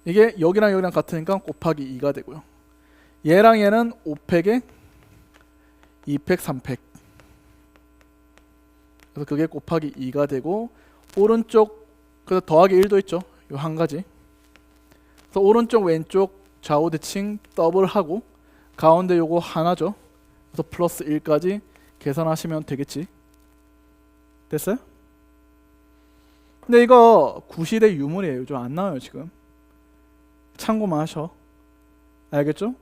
이게 여기랑 여기랑 같으니까 곱하기 2가 되고요. 얘랑 얘는 5팩에 2팩 3팩, 그래서 그게 곱하기 2가 되고, 오른쪽 그래서 더하기 1도 있죠. 요 한 가지. 그래서 오른쪽 왼쪽 좌우 대칭 더블하고 가운데 요거 하나죠. 그래서 플러스 1까지 계산하시면 되겠지. 됐어요? 근데 이거 구시대 유물이에요. 요즘 안 나와요 지금. 참고만 하셔. 알겠죠?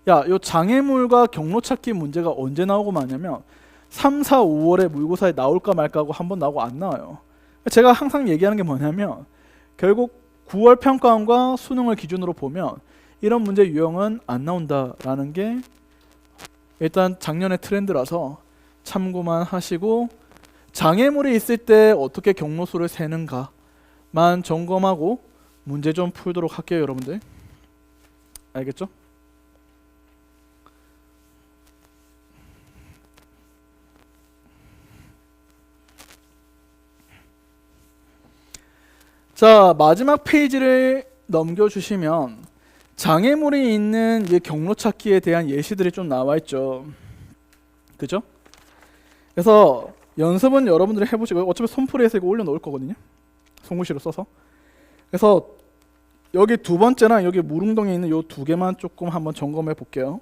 야, 요 장애물과 경로 찾기 문제가 언제 나오고 마냐면 3, 4, 5월에 모의고사에 나올까 말까 하고 한번 나오고 안 나와요. 제가 항상 얘기하는 게 뭐냐면 결국 9월 평가원과 수능을 기준으로 보면 이런 문제 유형은 안 나온다라는 게 일단 작년의 트렌드라서 참고만 하시고, 장애물이 있을 때 어떻게 경로수를 세는가만 점검하고 문제 좀 풀도록 할게요, 여러분들. 알겠죠? 자, 마지막 페이지를 넘겨주시면 장애물이 있는 이 경로 찾기에 대한 예시들이 좀 나와 있죠. 그죠? 그래서 연습은 여러분들이 해보시고요. 어차피 손풀이해서 이거 올려놓을 거거든요. 손글씨로 써서. 그래서 여기 두 번째나 여기 물웅덩이에 있는 요 두 개만 조금 한번 점검해 볼게요.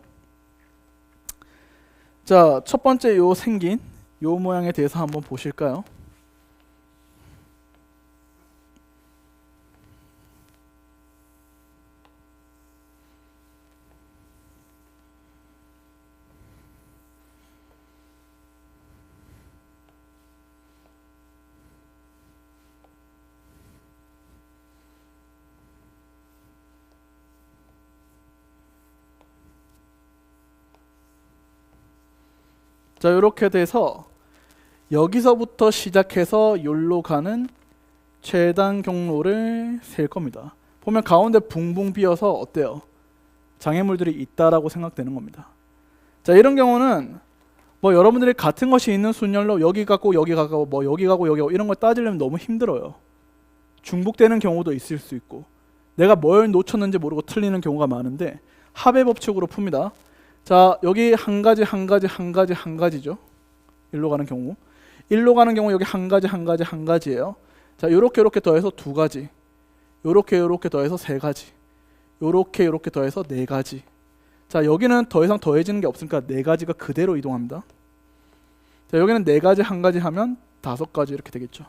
자, 첫 번째 요 생긴 요 모양에 대해서 한번 보실까요? 자, 이렇게 돼서 여기서부터 시작해서 여기로 가는 최단 경로를 셀 겁니다. 보면 가운데 붕붕 비어서 어때요? 장애물들이 있다라고 생각되는 겁니다. 자, 이런 경우는 뭐 여러분들이 같은 것이 있는 순열로 여기 가고 여기 가고 뭐 여기 가고 여기 가고 이런 걸 따지려면 너무 힘들어요. 중복되는 경우도 있을 수 있고 내가 뭘 놓쳤는지 모르고 틀리는 경우가 많은데 합의 법칙으로 풉니다. 자, 여기 한 가지 한 가지 한 가지 한 가지죠. 일로 가는 경우. 일로 가는 경우 여기 한 가지 한 가지 한 가지예요. 자, 요렇게 요렇게 더해서 두 가지. 요렇게 요렇게 더해서 세 가지. 요렇게 요렇게 더해서 네 가지. 자, 여기는 더 이상 더해지는 게 없으니까 네 가지가 그대로 이동합니다. 자, 여기는 네 가지 한 가지 하면 다섯 가지 이렇게 되겠죠.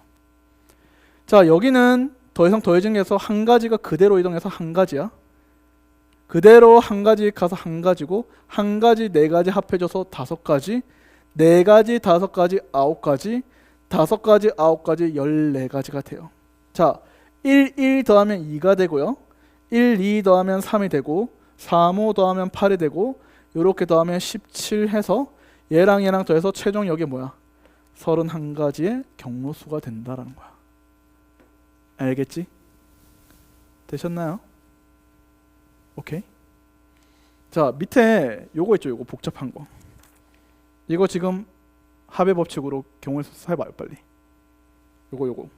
자, 여기는 더 이상 더해지는 게 없어서 한 가지가 그대로 이동해서 한 가지야. 그대로 한 가지 가서 한 가지고, 한 가지 네 가지 합해져서 다섯 가지, 네 가지 다섯 가지 아홉 가지, 다섯 가지 아홉 가지 14가지가 돼요. 자, 1 더하면 2가 되고요. 1, 2 더하면 3이 되고, 3, 5 더하면 8이 되고, 요렇게 더하면 17 해서 얘랑 얘랑 더해서 최종 여기 뭐야? 31가지의 경로수가 된다라는 거야. 알겠지? 되셨나요? 오케이. 자, 밑에 요거 있죠. 요거 복잡한 거. 이거 지금 합의 법칙으로 경우의 수 해봐요, 빨리. 요거.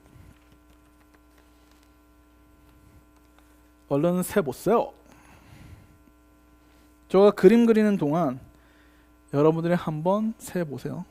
얼른 세보세요. 제가 그림 그리는 동안 여러분들이 한번 세보세요.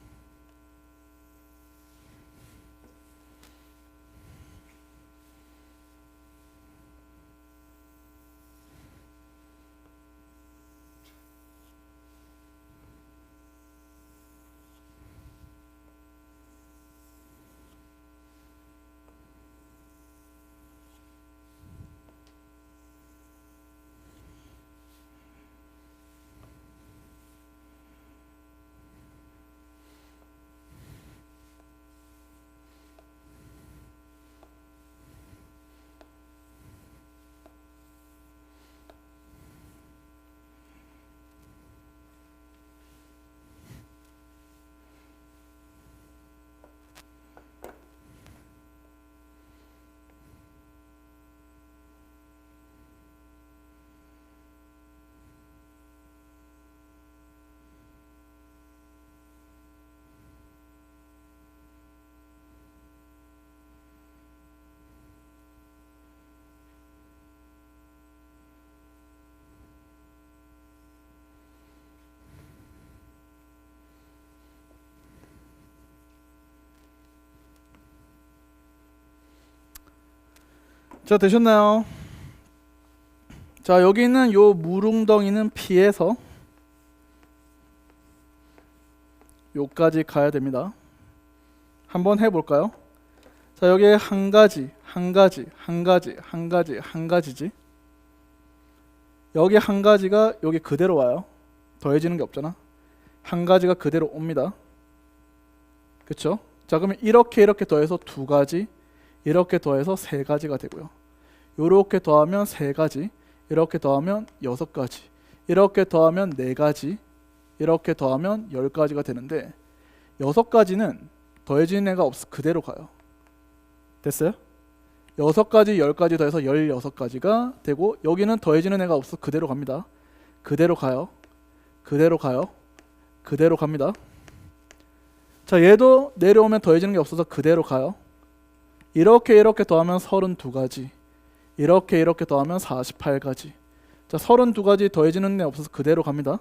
자, 되셨나요? 자, 여기 있는 요 물웅덩이는 피해서 요까지 가야 됩니다. 한번 해볼까요? 자, 여기에 한 가지지. 여기 한 가지가 여기 그대로 와요. 더해지는 게 없잖아. 한 가지가 그대로 옵니다. 그쵸? 자, 그러면 이렇게 더해서 두 가지, 이렇게 더해서 세 가지가 되고요. 요렇게 더하면 세 가지, 이렇게 더하면 여섯 가지, 이렇게 더하면 네 가지, 이렇게 더하면 10가지가 되는데, 여섯 가지는 더해지는 애가 없어 그대로 가요. 됐어요? 6가지, 10가지 더해서 16가지가 되고, 여기는 더해지는 애가 없어 그대로 갑니다. 그대로 가요. 그대로 갑니다. 자, 얘도 내려오면 더해지는 게 없어서 그대로 가요. 이렇게 더하면 32가지, 이렇게 더하면 48가지. 자, 32가지 더해지는 애 없어서 그대로 갑니다.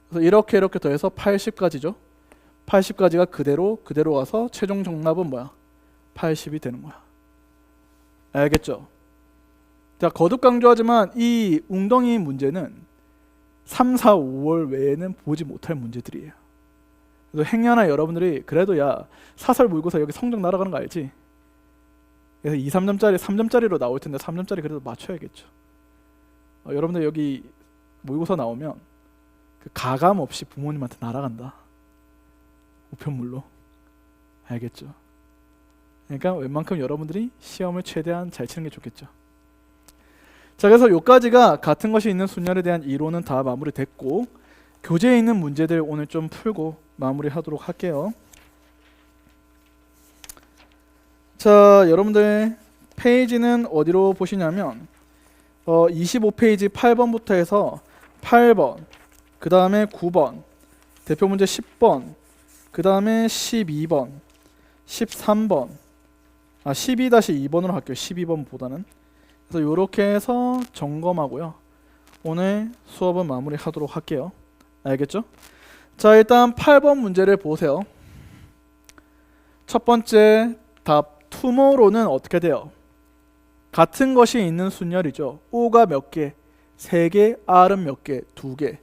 그래서 이렇게 더해서 80가지죠. 80가지가 그대로 와서 최종 정답은 뭐야? 80이 되는 거야. 알겠죠? 자, 거듭 강조하지만 이 웅덩이 문제는 3, 4, 5월 외에는 보지 못할 문제들이에요. 그래서 행여나 여러분들이 그래도 야, 사설 모의고사 여기 성적 날아가는 거 알지? 그래서 2, 3점짜리 3점짜리로 나올 텐데 3점짜리 그래도 맞춰야겠죠. 여러분들 여기 모의고사 나오면 그 가감 없이 부모님한테 날아간다. 우편물로. 알겠죠? 그러니까 웬만큼 여러분들이 시험을 최대한 잘 치는 게 좋겠죠. 자, 그래서 요까지가 같은 것이 있는 순열에 대한 이론은 다 마무리됐고, 교재에 있는 문제들 오늘 좀 풀고 마무리하도록 할게요. 자, 여러분들 페이지는 어디로 보시냐면 25페이지 8번부터 해서 8번, 그 다음에 9번, 대표 문제 10번, 그 다음에 12번, 13번, 12-2번으로 할게요. 12번보다는. 그래서 이렇게 해서 점검하고요. 오늘 수업은 마무리하도록 할게요. 알겠죠? 자, 일단 8번 문제를 보세요. 첫 번째 답 tomorrow는 어떻게 돼요? 같은 것이 있는 순열이죠. O가 몇 개? 3개, R은 몇 개? 2개.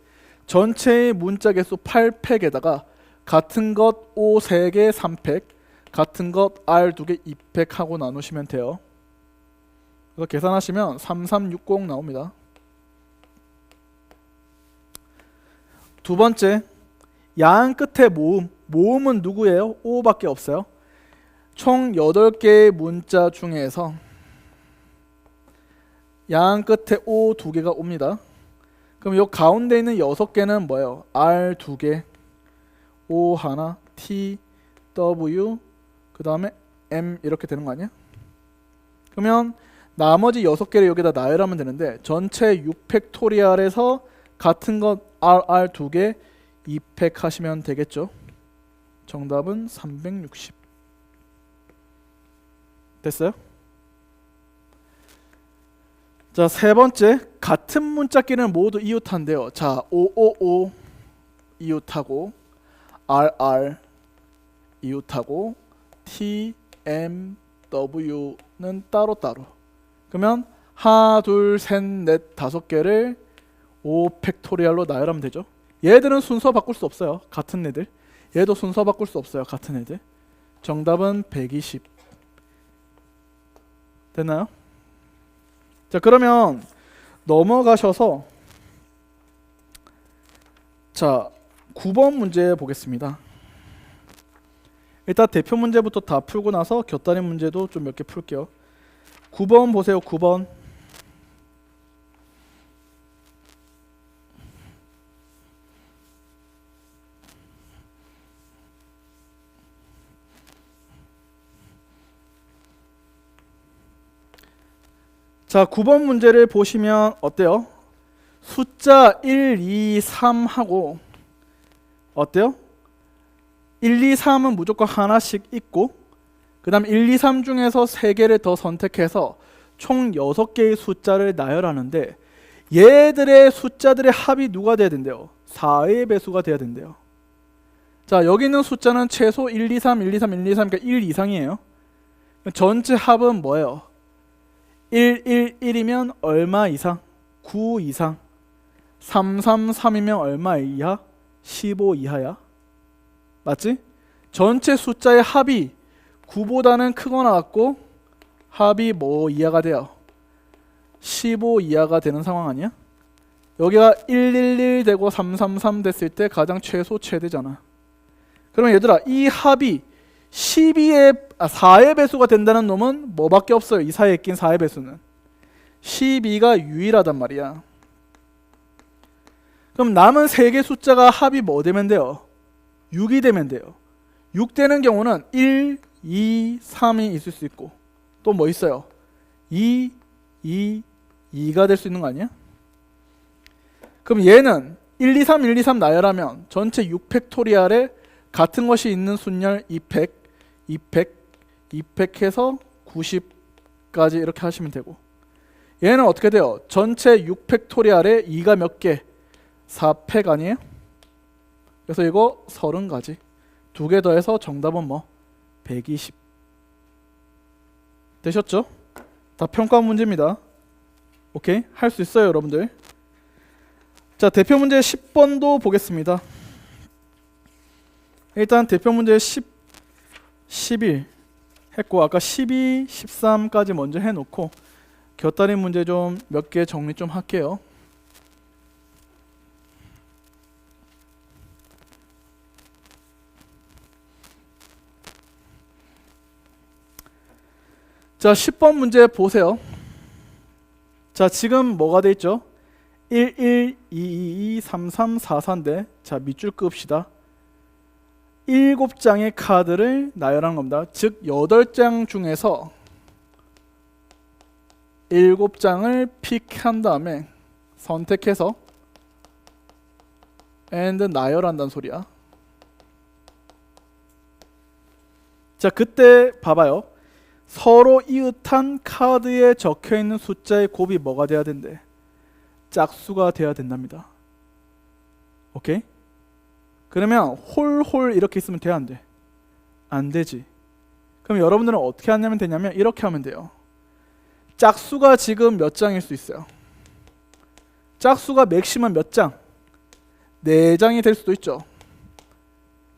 전체의 문자 개수 8팩에다가 같은 것 O 3개 3팩, 같은 것 R 2개 2팩 하고 나누시면 돼요. 그래서 계산하시면 3360 나옵니다. 두 번째, 야한 끝에 모음은 누구예요? O밖에 없어요. 총 8개의 문자 중에서 야한 끝에 O 2개가 옵니다. 그럼 요 가운데 있는 6개는 뭐예요? R 2개, O 하나, T, W, 그 다음에 M 이렇게 되는 거 아니야? 그러면 나머지 6개를 여기다 나열하면 되는데, 전체 6팩토리얼에서 같은 것 R 2개 2팩 하시면 되겠죠. 정답은 360. 됐어요? 자, 세 번째, 같은 문자끼리는 모두 이웃한데요. 자, 555 이웃하고 RR 이웃하고 TMW는 따로따로. 그러면 하나, 둘, 셋, 넷, 다섯 개를 5팩토리얼로 나열하면 되죠. 얘들은 순서 바꿀 수 없어요. 같은 애들. 얘도 순서 바꿀 수 없어요. 같은 애들. 정답은 120. 됐나요? 자, 그러면 넘어가셔서 자, 9번 문제 보겠습니다. 일단 대표 문제부터 다 풀고 나서 곁다리 문제도 좀 몇 개 풀게요. 9번 보세요. 9번. 자, 9번 문제를 보시면 어때요? 숫자 1, 2, 3하고 어때요? 1, 2, 3은 무조건 하나씩 있고 그 다음 1, 2, 3 중에서 3개를 더 선택해서 총 6개의 숫자를 나열하는데 얘들의 숫자들의 합이 누가 돼야 된대요? 4의 배수가 돼야 된대요. 자, 여기 있는 숫자는 최소 1, 2, 3, 1, 2, 3, 1, 2, 3, 그러니까 1 이상이에요. 전체 합은 뭐예요? 1, 1, 1이면 얼마 이상? 9 이상. 3, 3, 3이면 얼마 이하? 15 이하야. 맞지? 전체 숫자의 합이 9보다는 크거나 같고 합이 뭐 이하가 돼요? 15 이하가 되는 상황 아니야? 여기가 111 되고 333 됐을 때 가장 최소 최대잖아. 그러면 얘들아, 이 합이 4의 배수가 된다는 놈은 뭐밖에 없어요. 이 사이에 낀 4의 배수는 12가 유일하단 말이야. 그럼 남은 3개 숫자가 합이 뭐 되면 돼요? 6이 되면 돼요. 6 되는 경우는 1, 2, 3이 있을 수 있고 또 뭐 있어요? 2, 2가 될 수 있는 거 아니야? 그럼 얘는 1, 2, 3, 1, 2, 3 나열하면 전체 6팩토리얼에 같은 것이 있는 순열 2팩, 2팩, 2팩 해서 90까지 이렇게 하시면 되고 얘는 어떻게 돼요? 전체 6팩토리얼에 2가 몇 개? 4팩 아니에요? 그래서 이거 30가지 2개 더해서 정답은 뭐? 120 되셨죠? 다 평가 문제입니다. 오케이? 할 수 있어요 여러분들. 자, 대표 문제 10번도 보겠습니다. 일단 대표 문제 10, 11 했고 아까 12, 13까지 먼저 해놓고 곁다리 문제 좀 몇 개 정리 좀 할게요. 자, 10번 문제 보세요. 자, 지금 뭐가 돼 있죠? 1, 1, 2, 2, 2, 3, 3, 4, 4인데 자, 밑줄 끄읍시다. 7장의 카드를 나열하는 겁니다. 즉 8장 중에서 7장을 픽한 다음에 선택해서 and 나열한다는 소리야. 자, 그때 봐봐요. 서로 이웃한 카드에 적혀있는 숫자의 곱이 뭐가 돼야 된대? 짝수가 돼야 된답니다. 오케이? 그러면 홀 이렇게 있으면 돼, 안 돼? 안 되지. 그럼 여러분들은 어떻게 하면 되냐면 이렇게 하면 돼요. 짝수가 지금 몇 장일 수 있어요? 짝수가 맥시멈 몇 장? 4장이 될 수도 있죠.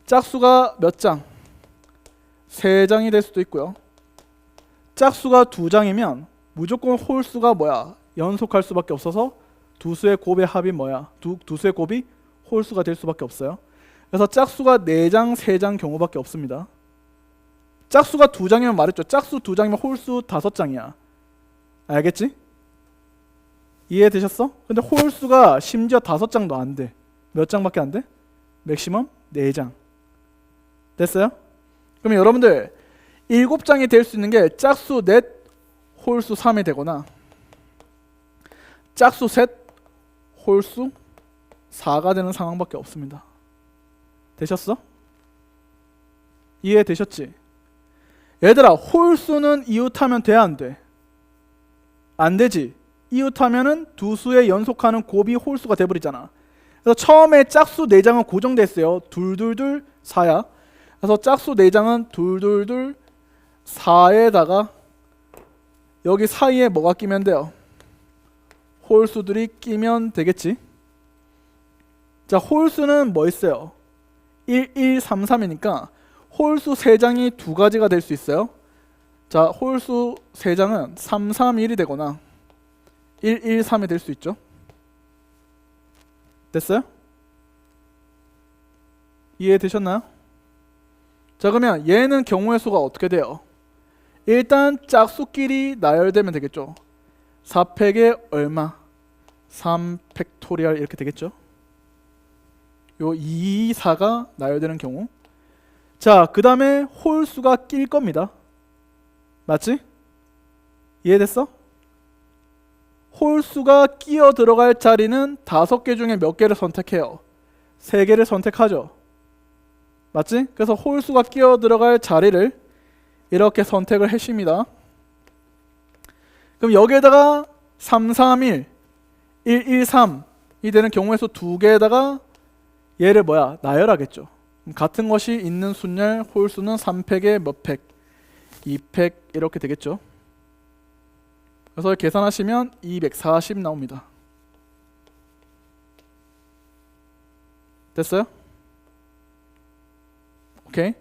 짝수가 몇 장? 3장이 될 수도 있고요. 짝수가 2장이면 무조건 홀수가 뭐야? 연속할 수밖에 없어서 두 수의 곱의 합이 뭐야? 두 수의 곱이 홀수가 될 수밖에 없어요. 그래서 짝수가 4장, 3장 경우밖에 없습니다. 짝수가 2장이면 말했죠. 짝수 2장이면 홀수 5장이야. 알겠지? 이해되셨어? 근데 홀수가 심지어 5장도 안 돼. 몇 장밖에 안 돼? 맥시멈 4장. 됐어요? 그러면 여러분들 7장이 될 수 있는 게 짝수 넷, 홀수 3이 되거나 짝수 셋, 홀수 4가 되는 상황밖에 없습니다. 되셨어? 이해되셨지? 얘들아, 홀수는 이웃하면 돼, 안 돼? 안 되지. 이웃하면은 두 수의 연속하는 곱이 홀수가 돼버리잖아. 그래서 처음에 짝수 4장은 고정됐어요. 둘둘둘 4야. 그래서 짝수 4장은 둘둘둘 4에다가 여기 사이에 뭐가 끼면 돼요? 홀수들이 끼면 되겠지. 자, 홀수는 뭐 있어요? 1, 1, 3, 3이니까 홀수 3장이 2가지가 될 수 있어요. 자, 홀수 3장은 3, 3, 1이 되거나 1, 1, 3이 될 수 있죠. 됐어요? 이해되셨나요? 자, 그러면 얘는 경우의 수가 어떻게 돼요? 일단 짝수끼리 나열되면 되겠죠. 4팩에 얼마? 3 팩토리얼 이렇게 되겠죠. 요 2, 4가 나열되는 경우. 자, 그 다음에 홀수가 낄 겁니다. 맞지? 이해됐어? 홀수가 끼어 들어갈 자리는 5개 중에 몇 개를 선택해요? 3개를 선택하죠. 맞지? 그래서 홀수가 끼어 들어갈 자리를 이렇게 선택을 하십니다. 그럼 여기에다가 3, 3, 1, 1, 1, 3이 되는 경우의 수 2개에다가 얘를 뭐야? 나열하겠죠. 같은 것이 있는 순열 홀수는 3팩에 몇 팩? 2팩 이렇게 되겠죠. 그래서 계산하시면 240 나옵니다. 됐어요? 오케이.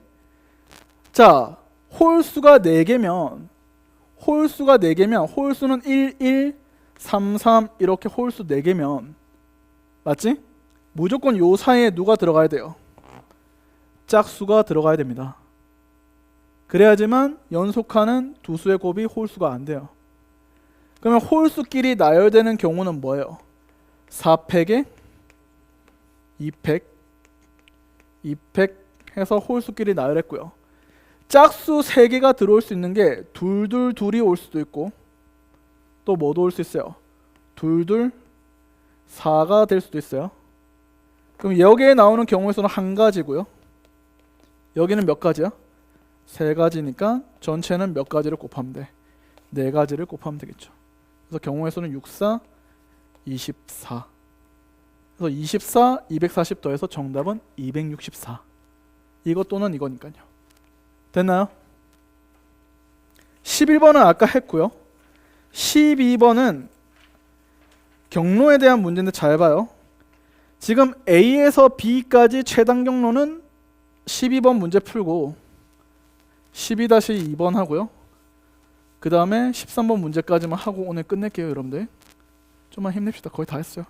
자, 홀수가 4개면 홀수는 1, 1, 3, 3 이렇게 홀수 4개면 맞지? 무조건 요 사이에 누가 들어가야 돼요? 짝수가 들어가야 됩니다. 그래야지만 연속하는 두 수의 곱이 홀수가 안 돼요. 그러면 홀수끼리 나열되는 경우는 뭐예요? 4팩에 2팩 2팩 해서 홀수끼리 나열했고요. 짝수 3개가 들어올 수 있는 게 둘둘둘이 올 수도 있고 또 뭐도 올 수 있어요? 둘둘 4가 될 수도 있어요. 그럼 여기에 나오는 경우의 수는 1가지고요. 여기는 몇 가지야? 3가지니까 전체는 몇 가지를 곱하면 돼? 4가지를 곱하면 되겠죠. 그래서 경우의 수는 6, 4, 24. 그래서 24, 240 더해서 정답은 264. 이것 또는 이거니까요. 됐나요? 11번은 아까 했고요. 12번은 경로에 대한 문제인데 잘 봐요. 지금 A에서 B까지 최단 경로는 12번 문제 풀고 12-2번 하고요. 그 다음에 13번 문제까지만 하고 오늘 끝낼게요. 여러분들 좀만 힘냅시다. 거의 다 했어요.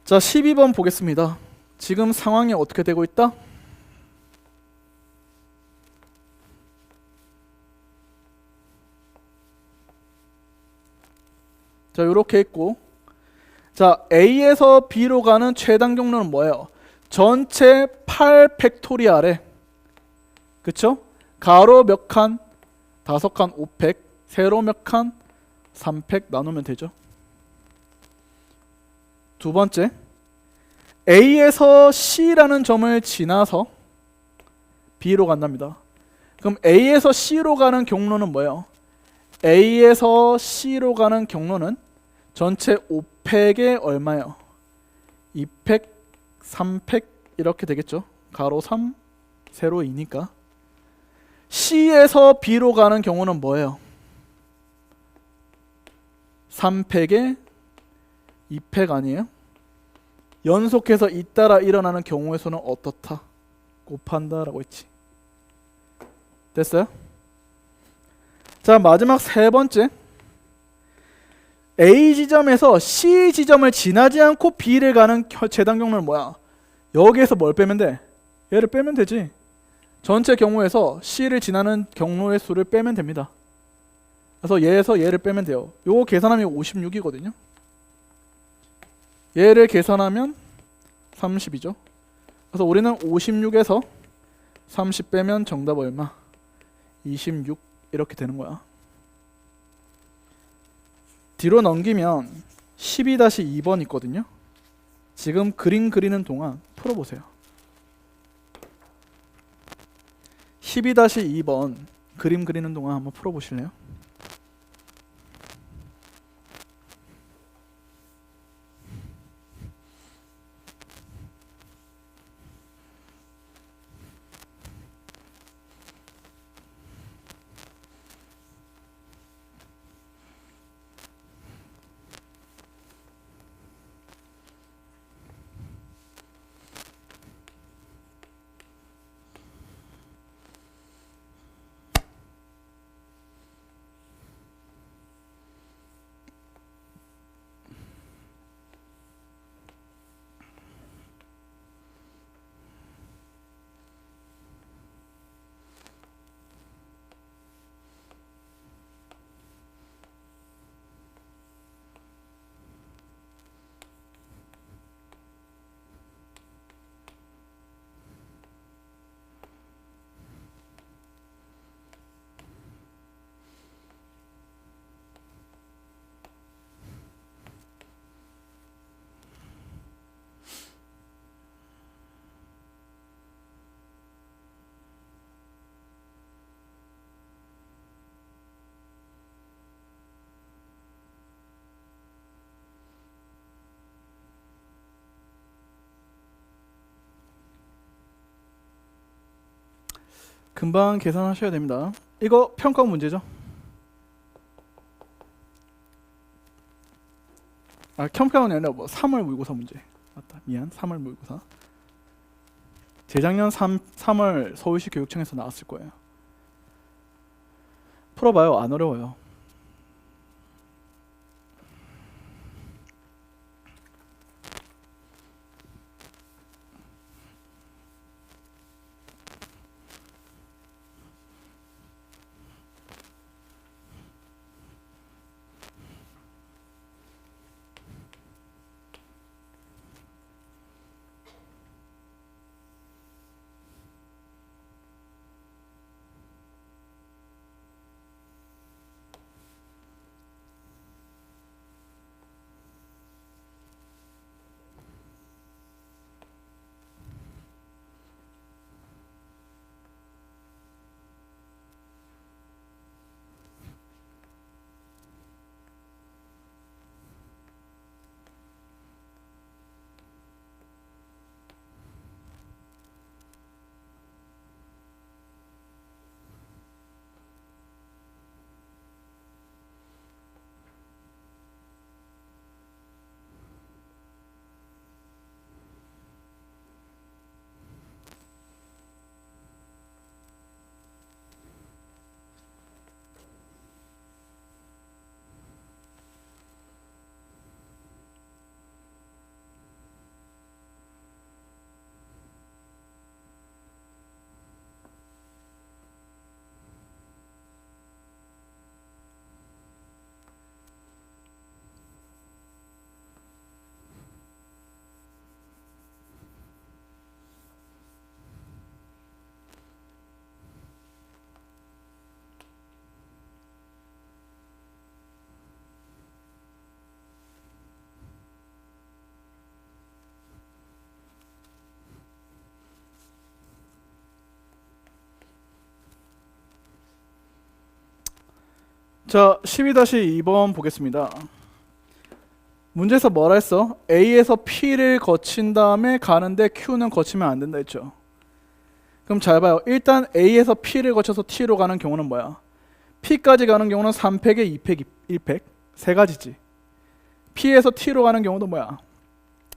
자, 12번 보겠습니다. 지금 상황이 어떻게 되고 있다? 자, 이렇게 있고, 자, A에서 B로 가는 최단 경로는 뭐예요? 전체 8 팩토리알에, 그쵸? 가로 몇 칸? 5칸 5팩, 세로 몇 칸? 3팩 나누면 되죠. 두 번째, A에서 C라는 점을 지나서 B로 간답니다. 그럼 A에서 C로 가는 경로는 뭐예요? A에서 C로 가는 경로는 전체 5팩에 얼마예요? 2팩, 3팩 이렇게 되겠죠. 가로 3, 세로 2니까. C에서 B로 가는 경우는 뭐예요? 3팩에 2팩 아니에요? 연속해서 잇따라 일어나는 경우의 수는 어떻다? 곱한다 라고 했지. 됐어요? 자, 마지막 세 번째, A 지점에서 C 지점을 지나지 않고 B를 가는 최단 경로는 뭐야? 여기에서 뭘 빼면 돼? 얘를 빼면 되지. 전체 경우에서 C를 지나는 경로의 수를 빼면 됩니다. 그래서 얘에서 얘를 빼면 돼요. 요거 계산하면 56이거든요. 얘를 계산하면 30이죠. 그래서 우리는 56에서 30 빼면 정답 얼마? 26 이렇게 되는 거야. 뒤로 넘기면 12-2번 있거든요. 지금 그림 그리는 동안 풀어보세요. 12-2번 그림 그리는 동안 한번 풀어보실래요? 금방 계산하셔야 됩니다. 이거 평가 문제죠. 평가원이 아니라 3월 모의고사 문제. 맞다. 미안. 3월 모의고사. 재작년 3월 서울시 교육청에서 나왔을 거예요. 풀어봐요. 안 어려워요. 자, 12-2번 보겠습니다. 문제에서 뭐라 했어? A에서 P를 거친 다음에 가는데 Q는 거치면 안 된다 했죠. 그럼 잘 봐요. 일단 A에서 P를 거쳐서 T로 가는 경우는 뭐야? P까지 가는 경우는 3팩에 2팩, 1팩. 세 가지지. P에서 T로 가는 경우도 뭐야?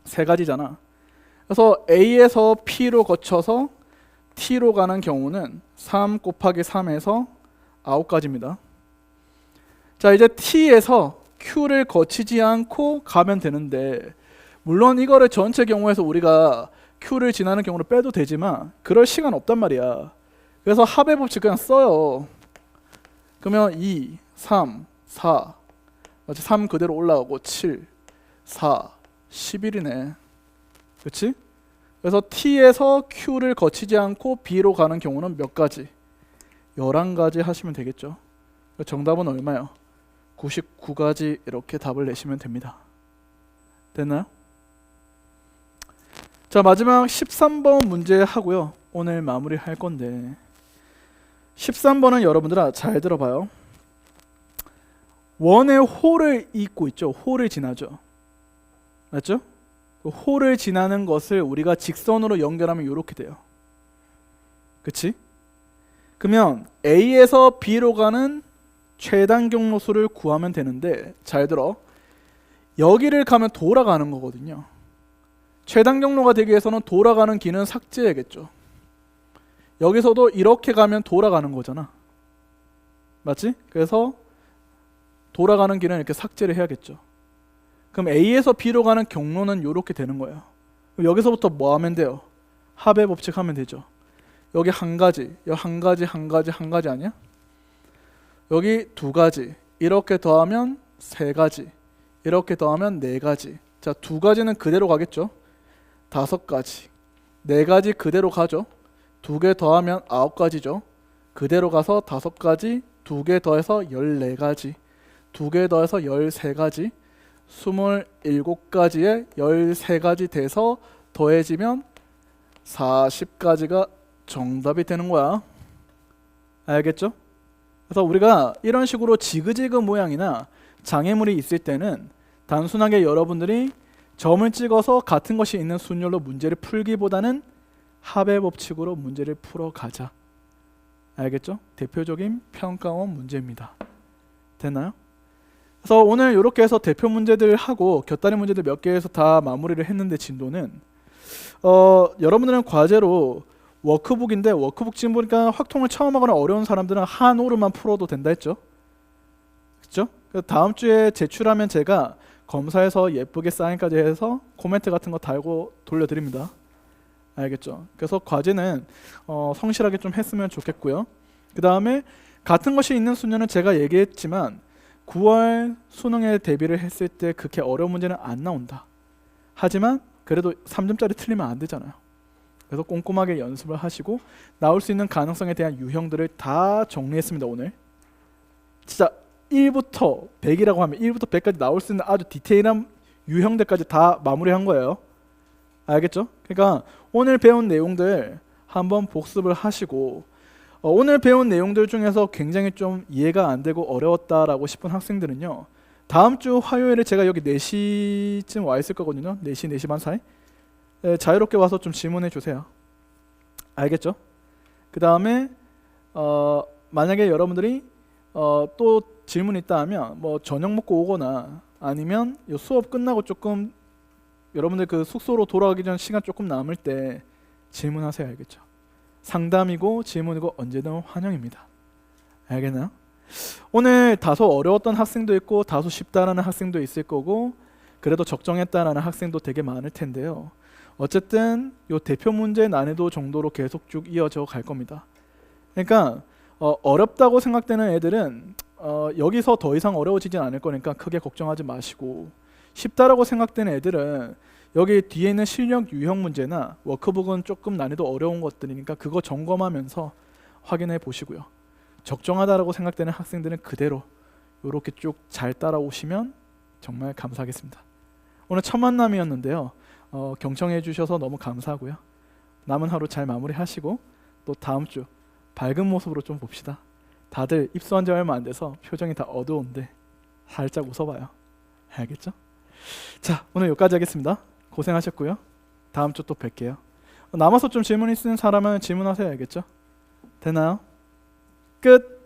세 가지잖아. 그래서 A에서 P로 거쳐서 T로 가는 경우는 3 곱하기 3에서 9가지입니다. 자, 이제 T에서 Q를 거치지 않고 가면 되는데, 물론 이거를 전체 경우에서 우리가 Q를 지나는 경우를 빼도 되지만 그럴 시간 없단 말이야. 그래서 합의 법칙 그냥 써요. 그러면 2, 3, 4 3 그대로 올라가고 7, 4, 11이네. 그렇지? 그래서 T에서 Q를 거치지 않고 B로 가는 경우는 몇 가지? 11가지 하시면 되겠죠. 정답은 얼마요? 99가지 이렇게 답을 내시면 됩니다. 됐나요? 자, 마지막 13번 문제 하고요. 오늘 마무리 할 건데, 13번은 여러분들아 잘 들어봐요. 원의 호를 잇고 있죠. 호를 지나죠. 맞죠? 그 호를 지나는 것을 우리가 직선으로 연결하면 이렇게 돼요. 그치? 그러면 A에서 B로 가는 최단 경로수를 구하면 되는데, 잘 들어. 여기를 가면 돌아가는 거거든요. 최단 경로가 되기 위해서는 돌아가는 길은 삭제해야겠죠. 여기서도 이렇게 가면 돌아가는 거잖아. 맞지? 그래서 돌아가는 길은 이렇게 삭제를 해야겠죠. 그럼 A에서 B로 가는 경로는 이렇게 되는 거예요. 그럼 여기서부터 뭐 하면 돼요? 합의 법칙 하면 되죠. 여기 한 가지, 여기 한 가지, 한 가지, 한 가지 아니야? 여기 두 가지, 이렇게 더하면 세 가지, 이렇게 더하면 네 가지. 자, 두 가지는 그대로 가겠죠. 5가지, 네 가지 그대로 가죠. 두 개 더하면 9가지죠. 그대로 가서 5가지, 두 개 더해서 14가지, 두 개 더해서 13가지, 27가지에 13가지 돼서 더해지면 40가지가 정답이 되는 거야. 알겠죠? 그래서 우리가 이런 식으로 지그재그 모양이나 장애물이 있을 때는 단순하게 여러분들이 점을 찍어서 같은 것이 있는 순열로 문제를 풀기보다는 합의 법칙으로 문제를 풀어가자. 알겠죠? 대표적인 평가원 문제입니다. 됐나요? 그래서 오늘 이렇게 해서 대표 문제들 하고 곁다리 문제들 몇 개에서 다 마무리를 했는데 진도는 여러분들은 과제로 워크북인데 워크북 지금 보니까 확통을 처음 하거나 어려운 사람들은 한 오르만 풀어도 된다 했죠? 그렇죠? 다음 주에 제출하면 제가 검사해서 예쁘게 사인까지 해서 코멘트 같은 거 달고 돌려드립니다. 알겠죠? 그래서 과제는 성실하게 좀 했으면 좋겠고요. 그 다음에 같은 것이 있는 수녀는 제가 얘기했지만 9월 수능에 대비를 했을 때 그렇게 어려운 문제는 안 나온다. 하지만 그래도 3점짜리 틀리면 안 되잖아요. 그래서 꼼꼼하게 연습을 하시고 나올 수 있는 가능성에 대한 유형들을 다 정리했습니다. 오늘 진짜 1부터 100이라고 하면 1부터 100까지 나올 수 있는 아주 디테일한 유형들까지 다 마무리한 거예요. 알겠죠? 그러니까 오늘 배운 내용들 한번 복습을 하시고 오늘 배운 내용들 중에서 굉장히 좀 이해가 안 되고 어려웠다라고 싶은 학생들은요, 다음 주 화요일에 제가 여기 4시쯤 와 있을 거거든요. 4시, 4시 반 사이. 자유롭게 와서 좀 질문해 주세요. 알겠죠? 그 다음에 만약에 여러분들이 또 질문 있다 하면 뭐 저녁 먹고 오거나 아니면 이 수업 끝나고 조금 여러분들 그 숙소로 돌아가기 전 시간 조금 남을 때 질문하세요. 알겠죠? 상담이고 질문이고 언제든 환영입니다. 알겠나요? 오늘 다소 어려웠던 학생도 있고 다소 쉽다라는 학생도 있을 거고 그래도 적정했다라는 학생도 되게 많을 텐데요. 어쨌든 이 대표 문제 난이도 정도로 계속 쭉 이어져 갈 겁니다. 그러니까 어렵다고 생각되는 애들은 여기서 더 이상 어려워지진 않을 거니까 크게 걱정하지 마시고, 쉽다라고 생각되는 애들은 여기 뒤에 있는 실력 유형 문제나 워크북은 조금 난이도 어려운 것들이니까 그거 점검하면서 확인해 보시고요. 적정하다라고 생각되는 학생들은 그대로 이렇게 쭉 잘 따라오시면 정말 감사하겠습니다. 오늘 첫 만남이었는데요. 경청해 주셔서 너무 감사하고요. 남은 하루 잘 마무리하시고 또 다음 주 밝은 모습으로 좀 봅시다. 다들 입수한 지 얼마 안 돼서 표정이 다 어두운데 살짝 웃어봐요. 알겠죠? 자, 오늘 여기까지 하겠습니다. 고생하셨고요. 다음 주 또 뵐게요. 남아서 좀 질문 있는 사람은 질문하세요. 알겠죠? 되나요? 끝.